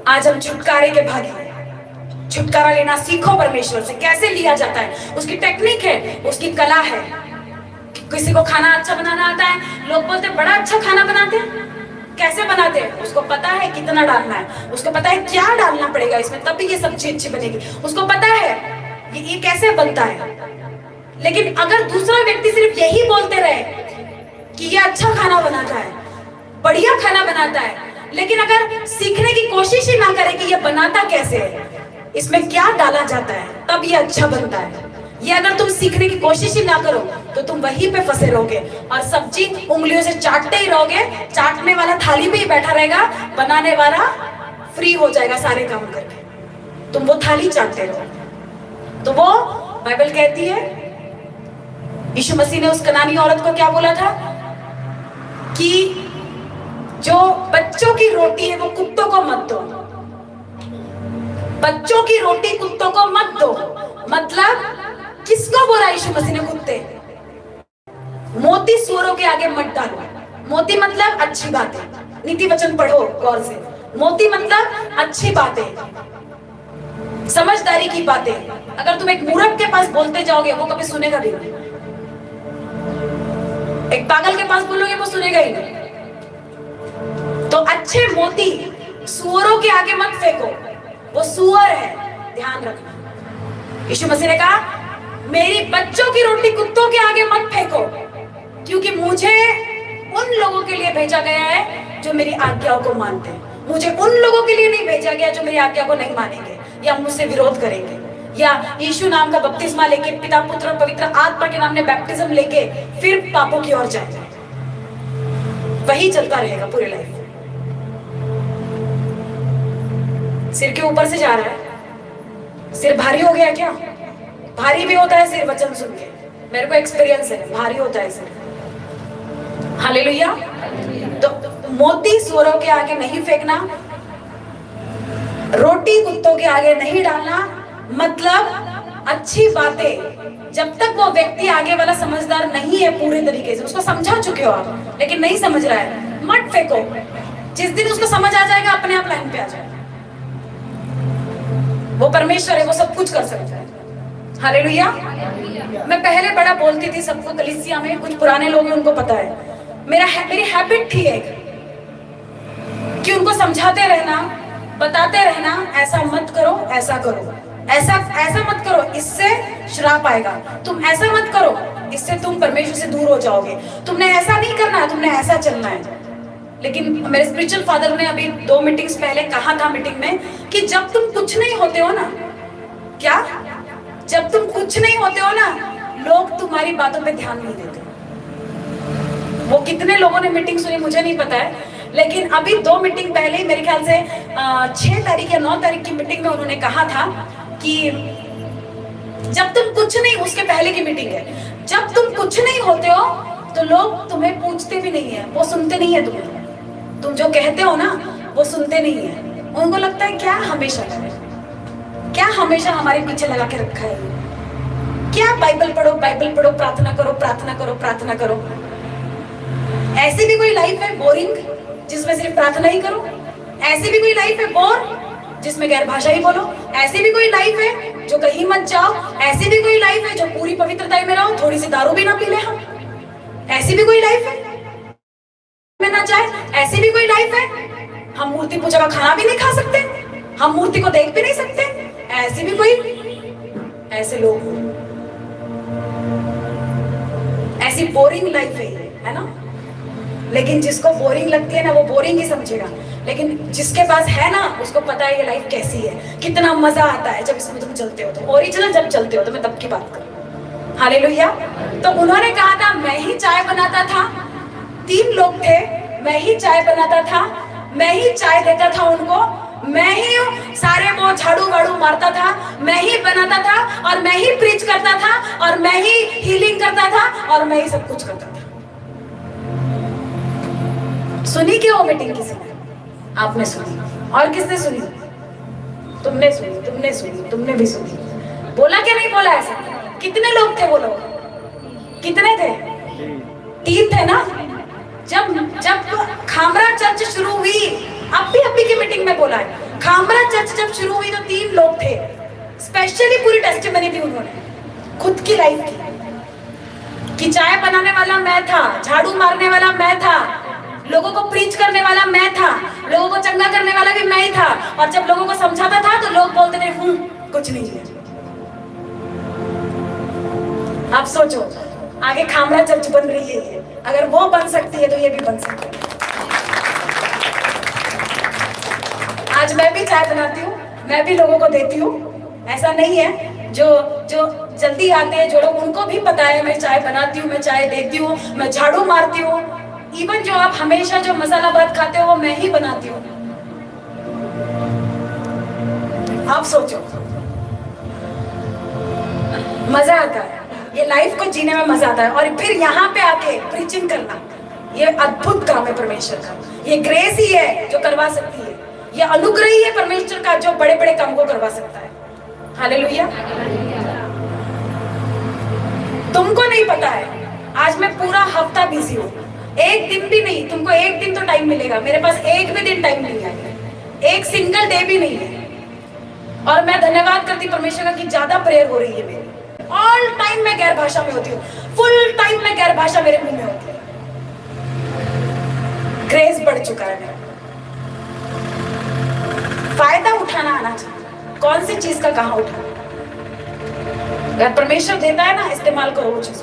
आज हम छुटकारे के भागी हैं। छुटकारा लेना सीखो परमेश्वर से। कैसे लिया जाता है, उसकी टेक्निक है, उसकी कला है। किसी को खाना अच्छा बनाना आता है, लोग बोलते बड़ा अच्छा खाना बनाते हैं। कैसे बनाते हैं? उसको पता है कितना डालना है, उसको पता है क्या डालना पड़ेगा इसमें, तभी ये सब्जी अच्छी बनेगी। उसको पता है ये कैसे बनता है। लेकिन अगर दूसरा व्यक्ति सिर्फ यही बोलते रहे कि ये अच्छा खाना बनाता है, बढ़िया खाना बनाता है, लेकिन अगर सीखने की कोशिश ही ना करे कि ये बनाता कैसे है, इसमें क्या डाला जाता है, तब ये अच्छा बनता है, ये अगर तुम सीखने की कोशिश ही ना करो तो तुम वहीं पे फंसे रहोगे और सब्जी उंगलियों से चाटते ही रहोगे। चाटने वाला थाली पे ही बैठा रहेगा, बनाने वाला फ्री हो जाएगा सारे काम करके, तुम वो थाली चाटते रहो। तो वो बाइबल कहती है, यीशु मसीह ने उस कनानी औरत को क्या बोला था कि जो बच्चों की रोटी है वो कुत्तों को मत दो। बच्चों की रोटी कुत्तों को मत दो। मतलब किसको बोला यीशु मसीह ने? कुत्ते। मोती सूअरों के आगे मत डालो। मोती मतलब अच्छी बातें। नीति वचन पढ़ो गौर से। मोती मतलब अच्छी बातें, समझदारी की बातें। अगर तुम एक मूर्ख के पास बोलते जाओगे वो कभी सुनेगा भी नहीं। एक पागल के पास बोलोगे वो सुनेगा ही नहीं। तो अच्छे मोती सूअरों के आगे मत फेंको, वो सूअर है, ध्यान रखना। यीशु मसीह ने कहा मेरी बच्चों की रोटी कुत्तों के आगे मत फेंको, क्योंकि मुझे उन लोगों के लिए भेजा गया है जो मेरी आज्ञाओं को मानते हैं। मुझे उन लोगों के लिए नहीं भेजा गया जो मेरी आज्ञा को नहीं मानेंगे या मुझसे विरोध करेंगे, या यीशु नाम का बपतिस्मा लेके, पिता पुत्र और पवित्र आत्मा के नाम में बैप्टिज्म लेके फिर पापों की ओर जाएंगे। वही चलता रहेगा पूरी लाइफ। सिर के ऊपर से जा रहा है, सिर भारी हो गया क्या? भारी भी होता है सिर वचन सुन के, मेरे को एक्सपीरियंस है, भारी होता है सिर। हालेलुया। तो मोती सूअरों के आगे नहीं फेंकना, रोटी कुत्तों के आगे नहीं डालना। मतलब अच्छी बातें, जब तक वो व्यक्ति आगे वाला समझदार नहीं है पूरे तरीके से, उसको समझा चुके हो आप लेकिन नहीं समझ रहा है, मत फेंको। जिस दिन उसको समझ आ जाएगा अपने आप लाइन पे आ जाएगा। वो परमेश्वर है, वो सब कुछ कर सकता है। हालेलुया। मैं पहले बड़ा बोलती थी सबको, कलीसिया में कुछ पुराने लोग हैं उनको पता है, मेरी हैबिट थी एक कि उनको समझाते रहना, बताते रहना, ऐसा मत करो, ऐसा करो, ऐसा मत करो, इससे श्राप आएगा, तुम ऐसा मत करो, इससे तुम परमेश्वर से दूर हो जाओगे, तुमने ऐसा नहीं करना है, तुमने ऐसा चलना है। लेकिन मेरे स्पिरिचुअल फादर ने अभी 2 मीटिंग्स पहले कहा था मीटिंग में कि जब तुम कुछ नहीं होते हो ना, क्या जब तुम कुछ नहीं होते हो ना, लोग तुम्हारी बातों पे ध्यान नहीं देते। वो कितने लोगों ने मीटिंग सुनी मुझे नहीं पता है, लेकिन अभी 2 मीटिंग पहले, मेरे ख्याल से 6 तारीख या 9 तारीख की मीटिंग में उन्होंने कहा था कि जब तुम कुछ नहीं, उसके पहले की मीटिंग है, जब तुम कुछ नहीं होते हो तो लोग तुम्हें पूछते भी नहीं है, वो सुनते नहीं है तुम्हें, तुम जो कहते हो ना वो सुनते नहीं है। उनको लगता है क्या हमेशा करें, क्या हमेशा हमारे पीछे लगा के रखा है, क्या बाइबल पढ़ो प्रार्थना करो प्रार्थना करो प्रार्थना करो। ऐसी भी कोई लाइफ है बोरिंग जिसमें सिर्फ प्रार्थना ही करो? ऐसी भी कोई लाइफ है बोर जिसमें गैर भाषा ही बोलो? ऐसी भी कोई लाइफ है जो कहीं मत जाओ? ऐसी भी कोई लाइफ है जो पूरी पवित्रता में रहो, थोड़ी सी दारू भी ना पी ले हम? ऐसी भी कोई लाइफ है में ना जाए? ऐसी भी कोई लाइफ है हम मूर्ति पूजा का खाना भी नहीं खा सकते, हम मूर्ति को देख भी नहीं सकते? ऐसी भी कोई, ऐसे लोग, ऐसी बोरिंग लाइफ है ना? लेकिन जिसको बोरिंग लगती है ना वो बोरिंग ही समझेगा, लेकिन जिसके पास है ना उसको पता है ये लाइफ कैसी है, कितना मजा आता है जब इसमें तुम चलते हो। तो ओरिजिनल जब चलते हो तो मैं तब की बात करूं। हालेलुया। तो उन्होंने कहा था मैं ही चाय बनाता था, 3 लोग थे, मैं ही चाय बनाता था, मैं ही चाय देता था उनको, मैं ही सारे वो झाड़ू वाड़ू मारता था, मैं ही बनाता था और मैं ही प्रीच करता था और मैं ही हीलिंग करता था और मैं ही सब कुछ करता था। सुनी क्या वो मीटिंग किसी ने? आपने सुनी? और किसने सुनी? तुमने सुनी, तुमने सुनी, तुमने भी सुनी। बोला क्या नहीं बोला ऐसा? कितने लोग थे वो लोग? कितने थे? 3 थे ना? जब खामरा चर्च शुरू हुई, अभी की मीटिंग में बोला है, खामरा चर्च जब शुरू हुई तो 3 लोग थे। स्पेशली पूरी टेस्टिमनी दी उन्होंने खुद की लाइफ की, कि चाय बनाने वाला मैं था, झाड़ू मारने वाला मैं था, लोगों को प्रीच करने वाला मैं था, लोगों को चंगा करने वाला भी मैं ही था। और जब लोगों को समझाता था तो लोग बोलते थे कुछ नहीं है। आप सोचो आगे खामरा चर्च बन रही है ये, अगर वो बन सकती है तो ये भी बन सकती है। आज मैं भी चाय बनाती हूँ, मैं भी लोगों को देती हूँ। ऐसा नहीं है जो जल्दी आते हैं जो लोग, उनको भी पता है मैं चाय बनाती हूँ, मैं चाय देती हूँ, मैं झाड़ू मारती हूँ। इवन जो आप हमेशा जो मसाला भात खाते हो वो मैं ही बनाती हूँ। आप सोचो मजा आता है, ये लाइफ को जीने में मजा आता है। और फिर यहाँ पे आके प्रीचिंग करना, ये अद्भुत काम है परमेश्वर का। ये ग्रेस ही है जो करवा सकती है, ये अनुग्रह ही है परमेश्वर का जो बड़े बड़े काम को करवा सकता है। हालेलुया। तुमको नहीं पता है, आज मैं पूरा हफ्ता बिजी हूँ, एक दिन भी नहीं, तुमको एक दिन तो टाइम मिलेगा, मेरे पास एक भी दिन टाइम नहीं है, एक सिंगल डे भी नहीं है। और मैं धन्यवाद करती परमेश्वर का कि ज्यादा प्रेयर हो रही है मेरी। ऑल टाइम मैं गैर भाषा में होती हूँ, फुल टाइम में गैर भाषा मेरे मुंह में होती है। ग्रेस बढ़ चुका है मेरा, फायदा उठाना आना चाहिए। कौन सी चीज का कहाँ उठाना, अगर परमेश्वर देता है ना इस्तेमाल करो वो चीज।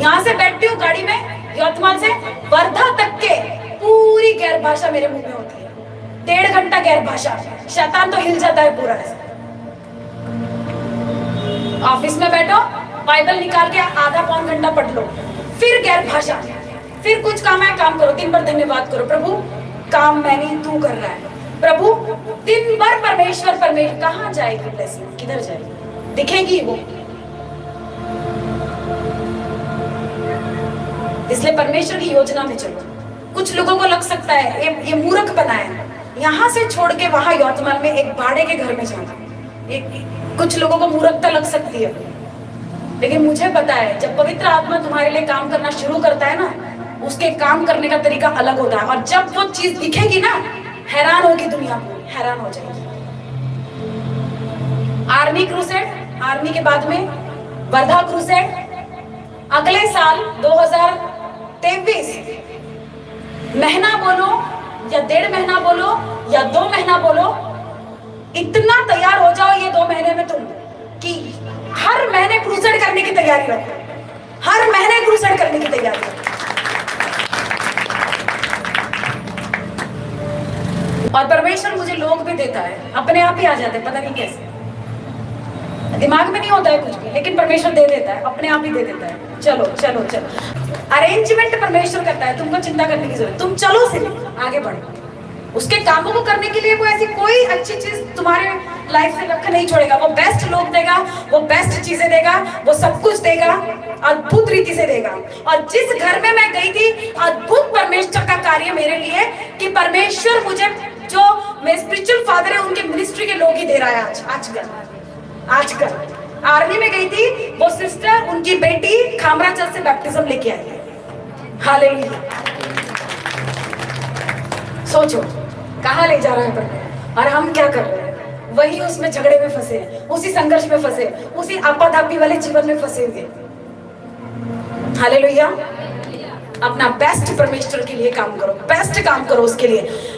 यहाँ से बैठती हूँ गाड़ी में, यवतमाल से वर्धा तक के पूरी गैर भाषा मेरे मुंह में होती है। 1.5 घंटा गैर भाषा, शैतान तो हिल जाता है पूरा। ऑफिस में बैठो, बाइबल निकाल के आधा पौन घंटा पढ़ लो, फिर गैर भाषा, फिर कुछ काम है काम करो, दिन भर धन्यवाद करो, प्रभु काम मैं नहीं तू कर रहा है, प्रभु दिन भर परमेश्वर परमेश्वर। कहाँ जाएगी ब्लेसिंग, किधर जाएगी, दिखेगी वो? इसलिए परमेश्वर की योजना में चलो। कुछ लोगों को लग सकता है ये मूर्ख बना है, यहाँ से छोड़ के वहां यवतमाल में एक भाड़े के घर में जाना। कुछ लोगों को मूर्खता लग सकती है, लेकिन मुझे पता है जब पवित्र आत्मा तुम्हारे लिए काम करना शुरू करता है ना, उसके काम करने का तरीका अलग होता है। और जब वो चीज दिखेगी ना, हैरान होगी दुनिया, पूरी हैरान हो जाएगी। आर्मी क्रूसेड, आर्मी के बाद में वर्धा क्रूसेड, अगले साल 2023 महीना बोलो या 1.5 महीना बोलो या 2 महीना बोलो, इतना तैयार हो जाओ ये 2 महीने में तुम कि हर महीने क्रूसेड करने की तैयारी रखो, हर महीने क्रूसेड करने की तैयारी रखो। और परमेश्वर मुझे लोग भी देता है, अपने आप ही आ जाते, पता नहीं कैसे, दिमाग में नहीं होता है कुछ भी, लेकिन परमेश्वर दे देता है, अपने आप ही दे देता है। चलो चलो चलो, अरेंजमेंट परमेश्वर करता है, तुमको चिंता करने की जरूरत, तुम चलो सिर्फ आगे बढ़ो। उसके कामों को करने के लिए वो ऐसी कोई अच्छी चीज तुम्हारे लाइफ से रख नहीं छोड़ेगा। वो बेस्ट लोग देगा, वो बेस्ट चीजें देगा, वो सब कुछ देगा, अद्भुत रीति से देगा। और जिस घर में मैं गई थी, अद्भुत परमेश्वर का कार्य मेरे लिए कि परमेश्वर मुझे जो मेरे स्पिरिचुअल फादर है, उनके मिनिस्ट्री के लोग ही दे रहा है आजकल। आर्मी में गई थी वो सिस्टर, उनकी बेटी खामराचल से बैप्टिज्म लेके आई है। हालेलुया। सोचो कहाँ ले जा रहा है परमेश्वर, और हम क्या कर रहे हैं? वही उसमें झगड़े में फंसे, उसी संघर्ष में फंसे, उसी आपाधापी वाले जीवन में फंसे हुए। हालेलुया। अपना बेस्ट परमेश्वर के लिए काम करो, बेस्ट काम करो उसके लिए।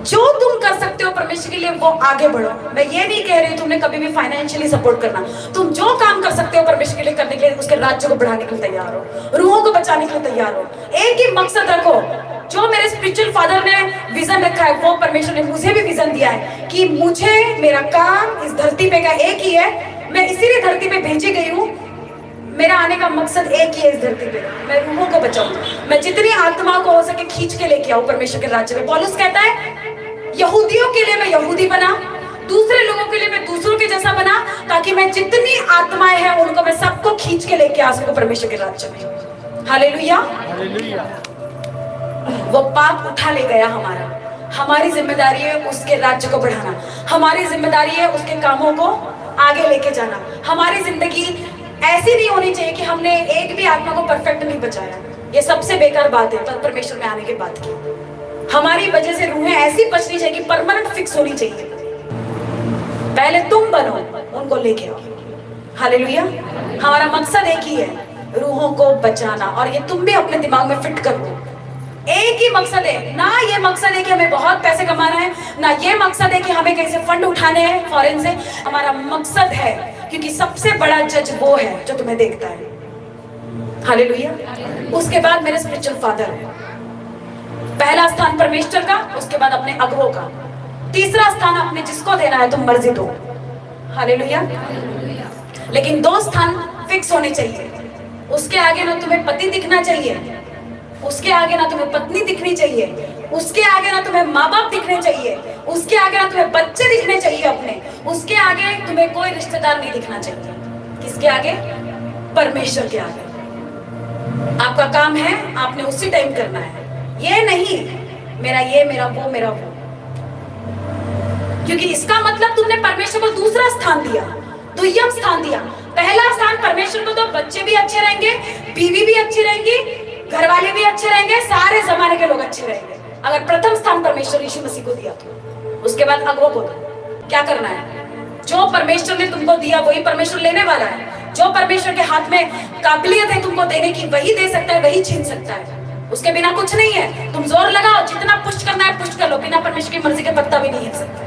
जो तुम कर सकते हो परमेश्वर के लिए वो आगे बढ़ो। मैं ये नहीं कह रही तुमने कभी भी फाइनेंशियली सपोर्ट करना, तुम जो काम कर सकते हो परमेश्वर के लिए करने के लिए, उसके राज्य को बढ़ाने के लिए तैयार हो, रूहों को बचाने के लिए तैयार हो। एक ही मकसद रखो, जो मेरे स्पिरिचुअल फादर ने विजन रखा है, वो परमेश्वर ने मुझे भी विजन दिया है कि मुझे मेरा काम इस धरती पे का एक ही है। मैं इसीलिए धरती पे भेजी गई हूँ। मेरा आने का मकसद एक ही है इस धरती पे, मैं रूहों को बचाऊं, मैं जितनी आत्माओं को हो सके खींच के लेके आऊं परमेश्वर के राज्य में। पौलुस कहता है यहूदियों के लिए मैं यहूदी बना, दूसरे लोगों के लिए मैं दूसरों के जैसा बना, ताकि मैं जितनी आत्माएं हैं उनको मैं सबको खींच के लेके आ सकूं परमेश्वर के राज्य में। हालेलुया। वो पाप उठा ले गया हमारा, हमारी जिम्मेदारी है उसके राज्य को बढ़ाना, हमारी जिम्मेदारी है उसके कामों को आगे लेके जाना। हमारी जिंदगी ऐसी नहीं होनी चाहिए कि हमने एक भी आत्मा को परफेक्ट नहीं बचाया। ये सबसे बेकार बात है परमेश्वर में आने के बाद की। हमारी वजह से रूहें ऐसी बचनी चाहिए कि परमानेंट फिक्स होनी चाहिए। पहले तुम बनो, उनको लेके आओ। हालेलुया। हमारा मकसद एक ही है, रूहों को बचाना, और ये तुम भी अपने दिमाग में फिट कर लो। एक ही मकसद है ना, ये मकसद है कि हमें बहुत पैसे कमाना है, ना ये मकसद है कि हमें कहीं से फंड उठाने हैं फॉरेन से। हमारा मकसद है, क्योंकि सबसे बड़ा जज वो है जो तुम्हें देखता है। हालेलुया। उसके बाद मेरे स्पिरिचुअल फादर है। पहला स्थान परमेश्वर का, उसके बाद अपने अगुओं का, तीसरा स्थान अपने जिसको देना है तुम मर्जी दो। हालेलुया। लेकिन दो स्थान फिक्स होने चाहिए। उसके आगे ना तुम्हें पति दिखना चाहिए, उसके आगे ना तुम्हें पत्नी दिखनी चाहिए, उसके आगे ना तुम्हें माँ बाप दिखने चाहिए, उसके आगे ना तुम्हें बच्चे दिखने चाहिए अपने, उसके आगे तुम्हें कोई रिश्तेदार नहीं दिखना चाहिए। किसके आगे? परमेश्वर के आगे। आपका काम है, आपने उसी टाइम करना है, ये नहीं मेरा ये, मेरा वो, मेरा वो। क्योंकि इसका मतलब तुमने परमेश्वर को दूसरा स्थान दिया, दुय्यम स्थान दिया। पहला स्थान परमेश्वर को तो बच्चे भी अच्छे रहेंगे, बीवी भी अच्छी रहेंगी, घर वाले भी अच्छे रहेंगे, सारे जमाने के लोग अच्छे रहेंगे। अगर प्रथम स्थान परमेश्वर यीशु मसीह को दिया तो उसके बाद अगुओं को दो। क्या करना है? जो परमेश्वर ने तुमको दिया वही परमेश्वर लेने वाला है। जो परमेश्वर के हाथ में काबिलियत है तुमको देने की, वही दे सकता है, वही छीन सकता है। उसके बिना कुछ नहीं है। तुम जोर लगाओ, जितना पुश करना है पुश कर लो, बिना परमेश्वर की मर्जी के पत्ता भी नहीं हिल सकता।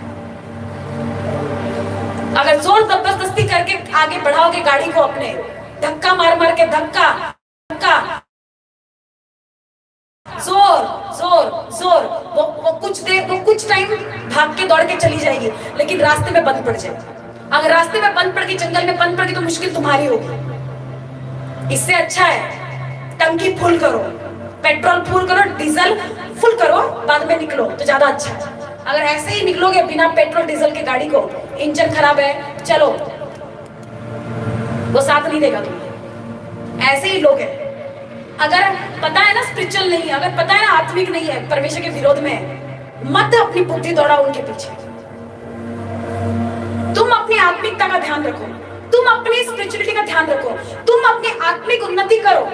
अगर जोर जबरदस्ती करके आगे बढ़ाओगे गाड़ी को, अपने धक्का मार मार के, धक्का धक्का, जोर जोर जोर, वो कुछ देर, वो कुछ टाइम भाग के दौड़ के चली जाएगी, लेकिन रास्ते में बंद पड़ जाएगी। अगर रास्ते में बंद पड़ गई, जंगल में बंद पड़ गई, तो मुश्किल तुम्हारी होगी। इससे अच्छा है टंकी फुल करो, पेट्रोल फुल करो, डीजल फुल करो, बाद में निकलो तो ज्यादा अच्छा है। अगर ऐसे ही निकलोगे बिना पेट्रोल डीजल के गाड़ी को, इंजन खराब है, चलो, वो साथ नहीं देगा तुम्हें। ऐसे ही लोग हैं। अगर पता है ना स्पिरिचुअल नहीं, अगर पता है ना आत्मिक नहीं है, परमेश्वर के विरोध में है, मत अपनी बुद्धि दौड़ाओ उनके पीछे। तुम अपनी आत्मिकता का ध्यान रखो, तुम अपनी स्पिरिचुअलिटी का ध्यान रखो, तुम अपनी आत्मिक उन्नति करो।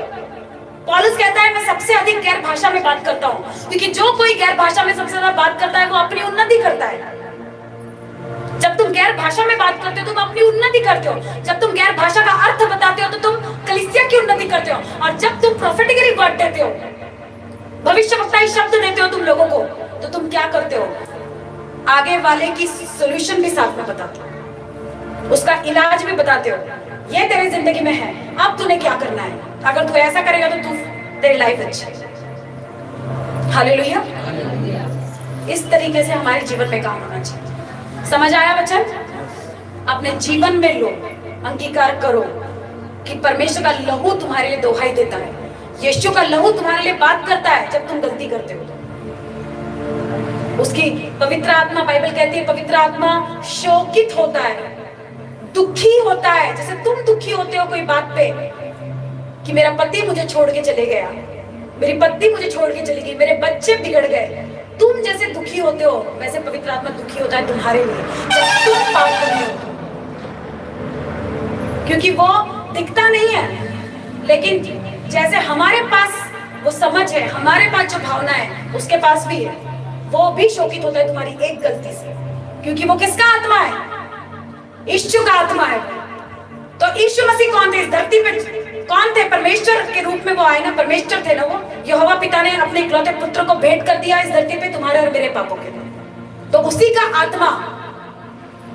पौलुस कहता है मैं सबसे अधिक गैर भाषा में बात करता हूं, क्योंकि जो कोई गैर भाषा में सबसे ज्यादा बात करता है वो अपनी उन्नति करता है। जब तुम गैर भाषा में बात करते हो तुम अपनी उन्नति करते हो। जब तुम गैर भाषा का अर्थ बताते हो तो तुम कलीसिया की उन्नति करते हो। और जब तुम प्रोफेटिकली वर्ड देते हो, भविष्यवक्ताई शब्द देते हो तुम लोगों को, तो तुम क्या करते हो? आगे वाले की सॉल्यूशन भी साथ में बताते हो, उसका इलाज भी बताते हो। ये तेरी जिंदगी में है, अब तूने क्या करना है। अगर तू ऐसा करेगा तो तू, तेरी लाइफ अच्छी। हालेलुया। इस तरीके से हमारे जीवन में काम होना चाहिए। समझ आया वचन? अपने जीवन में लो, अंगीकार करो कि परमेश्वर का लहू तुम्हारे लिए दोहाई देता है। यीशु का लहू तुम्हारे लिए बात करता है जब तुम गलती करते हो। उसकी पवित्र आत्मा, बाइबल कहती है पवित्र आत्मा शोकित होता है, दुखी होता है। जैसे तुम दुखी होते हो कोई बात पे कि मेरा पति मुझे छोड़ के चले गया, मेरी पत्नी मुझे छोड़ के चली गई, मेरे बच्चे बिगड़ गए, तुम जैसे दुखी होते हो वैसे पवित्र आत्मा दुखी होता है तुम्हारे लिए जब तुम पाप कर रहे हो, क्योंकि वो दिखता नहीं है, लेकिन जैसे हमारे पास वो समझ है, हमारे पास जो भावना है उसके पास भी है। वो भी शोकित होता है तुम्हारी एक गलती से, क्योंकि वो किसका आत्मा है? यीशु का आत्मा है। तो यीशु मसीह कौन थे? इस धरती पे कौन थे? परमेश्वर के रूप में वो आए ना, परमेश्वर थे ना वो। यहोवा पिता ने अपने इकलौते पुत्र को भेंट कर दिया इस धरती पे तुम्हारे और मेरे पापों के लिए। तो उसी का आत्मा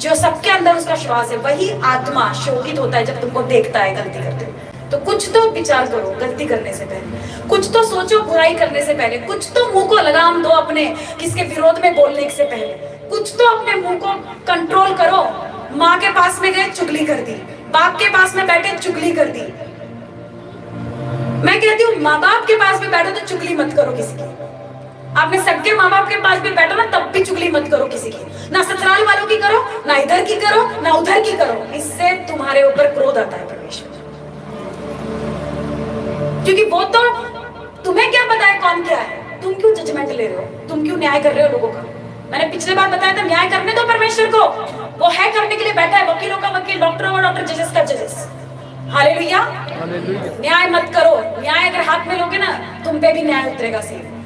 जो सबके अंदर उसका श्वास है, वही आत्मा शोकित होता है जब तुमको देखता है गलती करते हो। तो कुछ तो विचार करो गलती करने से पहले, कुछ तो सोचो बुराई करने से पहले, कुछ तो मुंह को लगाम दो अपने किसके विरोध में बोलने से पहले, कुछ तो अपने मुंह को कंट्रोल करो। माँ के पास में गए चुगली कर दी, बाप के पास में बैठे चुगली कर दी। मैं कहती हूँ माँ बाप के पास भी बैठो तो चुगली मत करो किसी की। आपने सबके माँ बाप के पास भी बैठो ना, तब भी चुगली मत करो किसी की, ना ससुराल वालों की करो, ना इधर की करो, ना उधर की करो। इससे तुम्हारे ऊपर क्रोध आता है परमेश्वर, क्योंकि वो तो तुम्हें क्या पता है कौन क्या है। तुम क्यों जजमेंट ले रहे हो? तुम क्यों न्याय कर रहे हो लोगों का? मैंने पिछले बार बताया था, न्याय करने दो परमेश्वर को, वो है करने के लिए बैठा है। वकीलों का वकील, डॉक्टरों का डॉक्टर, जजेस का जजेस। हालेलुया। न्याय मत करो। न्याय अगर हाथ में लोगे ना, तुम पे भी न्याय उतरेगा सीधे।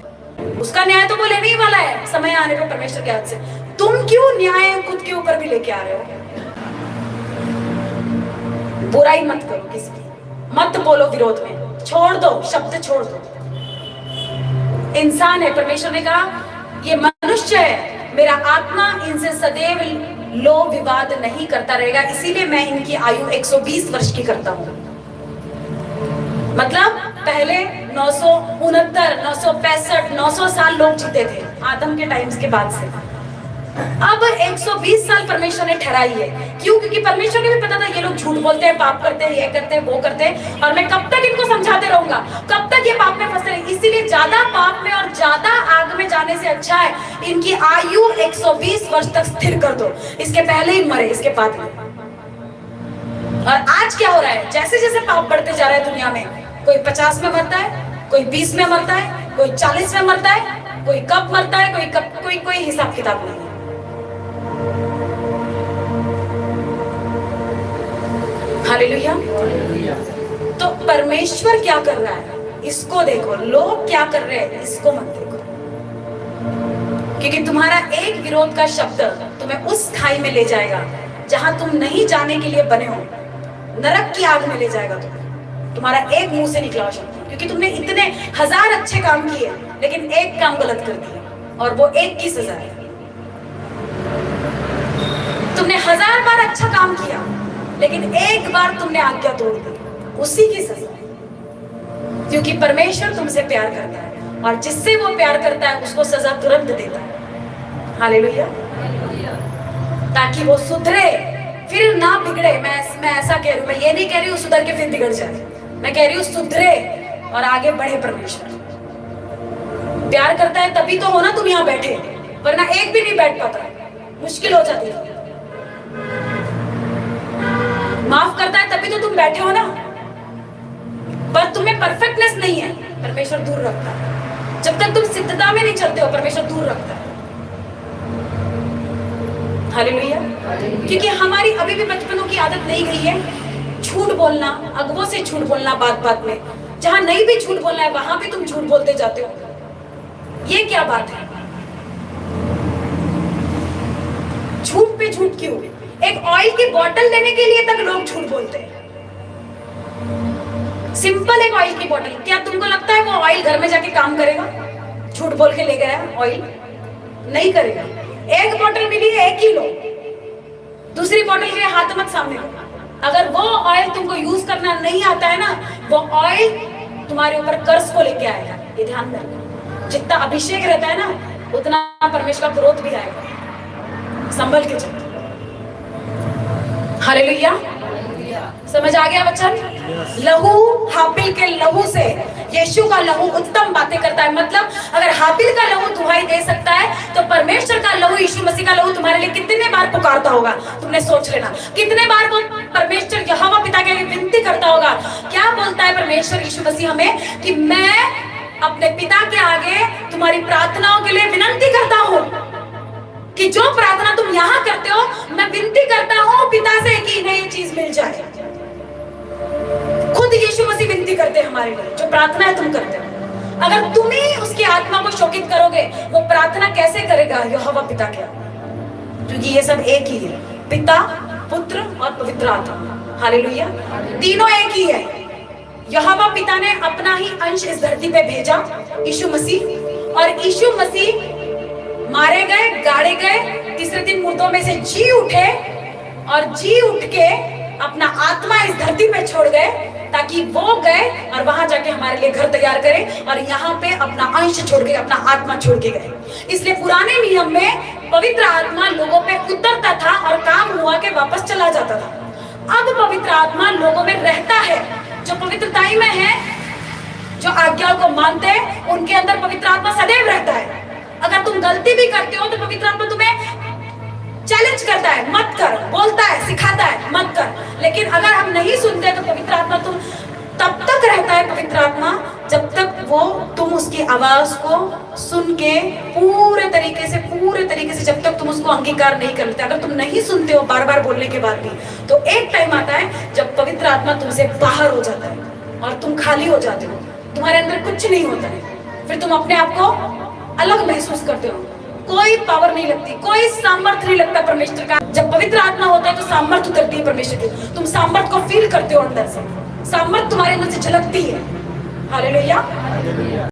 उसका न्याय तो वो लेने ही वाला है समय आने पे परमेश्वर के हाथ से। तुम क्यों न्याय खुद के ऊपर भी लेके आ रहे हो? बुराई मत करो किसी की, मत बोलो विरोध में, छोड़ दो, शब्द छोड़ दो। इंसान है, परमेश्वर ने कहा ये मनुष्य है, मेरा आत्मा इनसे सदैव लो विवाद नहीं करता रहेगा, इसीलिए मैं इनकी आयु 120 वर्ष की करता हूं। मतलब पहले 969, 965, 900 साल लोग जीते थे आदम के टाइम्स के बाद से। अब 120 साल परमेश्वर ने ठहराई है। क्यों? क्योंकि परमेश्वर ने भी पता था ये लोग झूठ बोलते हैं, पाप करते हैं, ये करते हैं, वो करते हैं, और मैं कब तक इनको समझाते रहूंगा, कब तक ये पाप में फंसे रहेंगे। इसीलिए ज्यादा पाप में और ज्यादा आग में जाने से अच्छा है इनकी आयु 120 वर्ष तक स्थिर कर दो, इसके पहले ही मरे, इसके बाद में। और आज क्या हो रहा है? जैसे जैसे पाप बढ़ते जा रहा है दुनिया में, कोई 50 में मरता है, कोई 20 में मरता है, कोई 40 में मरता है, कोई कब मरता है, कोई हिसाब किताब नहीं। हालेलुया। तो परमेश्वर क्या कर रहा है इसको देखो, लोग क्या कर रहे हैं इसको मत देखो, क्योंकि तुम्हारा एक विरोध का शब्द तुम्हें उस खाई में ले जाएगा जहां तुम नहीं जाने के लिए बने हो, नरक की आग में ले जाएगा तुम्हारा एक मुंह से निकला शब्द, क्योंकि तुमने इतने हजार अच्छे काम किए लेकिन एक काम गलत कर दिया, और वो एक की सजा है। तुमने 1000 बार अच्छा काम किया लेकिन एक बार तुमने आज्ञा तोड़ दी, उसी की सजा, क्योंकि परमेश्वर तुमसे प्यार करता है और जिससे वो प्यार करता है उसको सजा तुरंत देता है। हालेलुया। ताकि वो सुधरे, फिर ना बिगड़े। मैं ऐसा कह रही हूँ, मैं ये नहीं कह रही हूँ सुधर के फिर बिगड़ जाए, मैं कह रही हूँ सुधरे और आगे बढ़े। परमेश्वर प्यार करता है तभी तो हो ना तुम यहाँ बैठे, वरना एक भी नहीं बैठ पाता, मुश्किल हो जाती है। माफ करता है तभी तो तुम बैठे हो ना, पर तुम्हें परफेक्टनेस नहीं है, परमेश्वर दूर रखता है। जब तक तुम सिद्धता में नहीं चलते हो, परमेश्वर दूर रखता है। हालेलुया। क्योंकि हमारी अभी भी बचपनों की आदत नहीं गई है झूठ बोलना, अगुओं से झूठ बोलना, बात बात में। जहां नहीं भी झूठ बोलना है वहां भी तुम झूठ बोलते जाते हो। ये क्या बात है? झूठ पे झूठ क्यों? एक ऑयल की बोतल लेने के लिए तक लोग झूठ बोलते हैं। सिंपल एक ऑयल की बोतल, क्या तुमको लगता है वो ऑयल घर में जाके काम करेगा? झूठ बोल के ले गया ऑयल, नहीं करेगा। एक बोतल मिली है, एक ही लो, दूसरी बोतल के हाथ मत सामने लो। अगर वो ऑयल तुमको यूज करना नहीं आता है ना, वो ऑयल तुम्हारे ऊपर कर्ज को लेके आएगा। ये ध्यान में रखो। जितना अभिषेक रहता है ना उतना परमेश्वर का क्रोध भी आएगा। संभल के चलो। हालेलुया। समझ आ गया बच्चन? लहू, हाबिल के लहू से यीशु का लहू उत्तम बातें करता है। मतलब अगर हाबिल का लहू दुहाई दे सकता है तो परमेश्वर का लहू, यीशु मसीह का लहू तुम्हारे लिए कितने बार पुकारता होगा, तुमने सोच लेना। कितने बार वो परमेश्वर यहोवा पिता के लिए विनती करता होगा। क्या बोलता है परमेश्वर यीशु मसीह हमें कि मैं अपने पिता के आगे तुम्हारी प्रार्थनाओं के लिए विनती करता हूं कि जो प्रार्थना तुम यहां करते हो, मैं विनती करता हूं पिता से कि इन्हें ये चीज मिल जाए। खुद यीशु मसीह विनती करते हैं हमारे लिए, जो प्रार्थना है तुम करते हो। अगर तुम ही उसकी आत्मा को शोकित करोगे, वो प्रार्थना कैसे करेगा यहोवा पिता के? क्योंकि ये सब एक ही है, पिता, पुत्र और पवित्र आत्मा। हालेलुया, तीनों एक ही है। यहोवा पिता ने अपना ही अंश इस धरती पे भेजा, यीशु मसीह, और यीशु मसीह मारे गए, गाड़े गए, तीसरे दिन मुर्दों में से जी उठे, और जी उठ के अपना आत्मा इस धरती पे छोड़ गए, ताकि वो गए और वहां जाके हमारे लिए घर तैयार करें, और यहाँ पे अपना अंश छोड़ के, अपना आत्मा छोड़ के गए। इसलिए पुराने नियम में पवित्र आत्मा लोगों पे उतरता था और काम हुआ के वापस चला जाता था। अब पवित्र आत्मा लोगों में रहता है, जो पवित्रताई में है, जो आज्ञाओं को मानते हैं, उनके अंदर पवित्र आत्मा सदैव रहता है। अगर तुम गलती भी करते हो तो पवित्र आत्मा तुम्हें चैलेंज करता है, मत कर, बोलता है, सिखाता है, मत कर। लेकिन अगर हम नहीं सुनते तो पवित्र आत्मा तुम तब तक रहता है, पवित्र आत्मा, जब तक वो तुम उसकी आवाज को सुन के पूरे तरीके से जब तक तुम उसको अंगीकार नहीं कर लेते। अगर तुम नहीं सुनते हो बार बार बोलने के बाद भी, तो एक टाइम आता है जब पवित्र आत्मा तुमसे बाहर हो जाता है और तुम खाली हो जाते हो, तुम्हारे अंदर कुछ नहीं होता है। फिर तुम अपने आप को अलग महसूस करते हो, कोई पावर नहीं लगती, कोई सामर्थ्य नहीं लगता परमेश्वर का। जब पवित्र आत्मा होता है तो सामर्थ्य उतरती है परमेश्वर की, तुम सामर्थ्य को फील करते हो, अंदर से सामर्थ्य तुम्हारे अंदर से झलकती है। हालेलुया।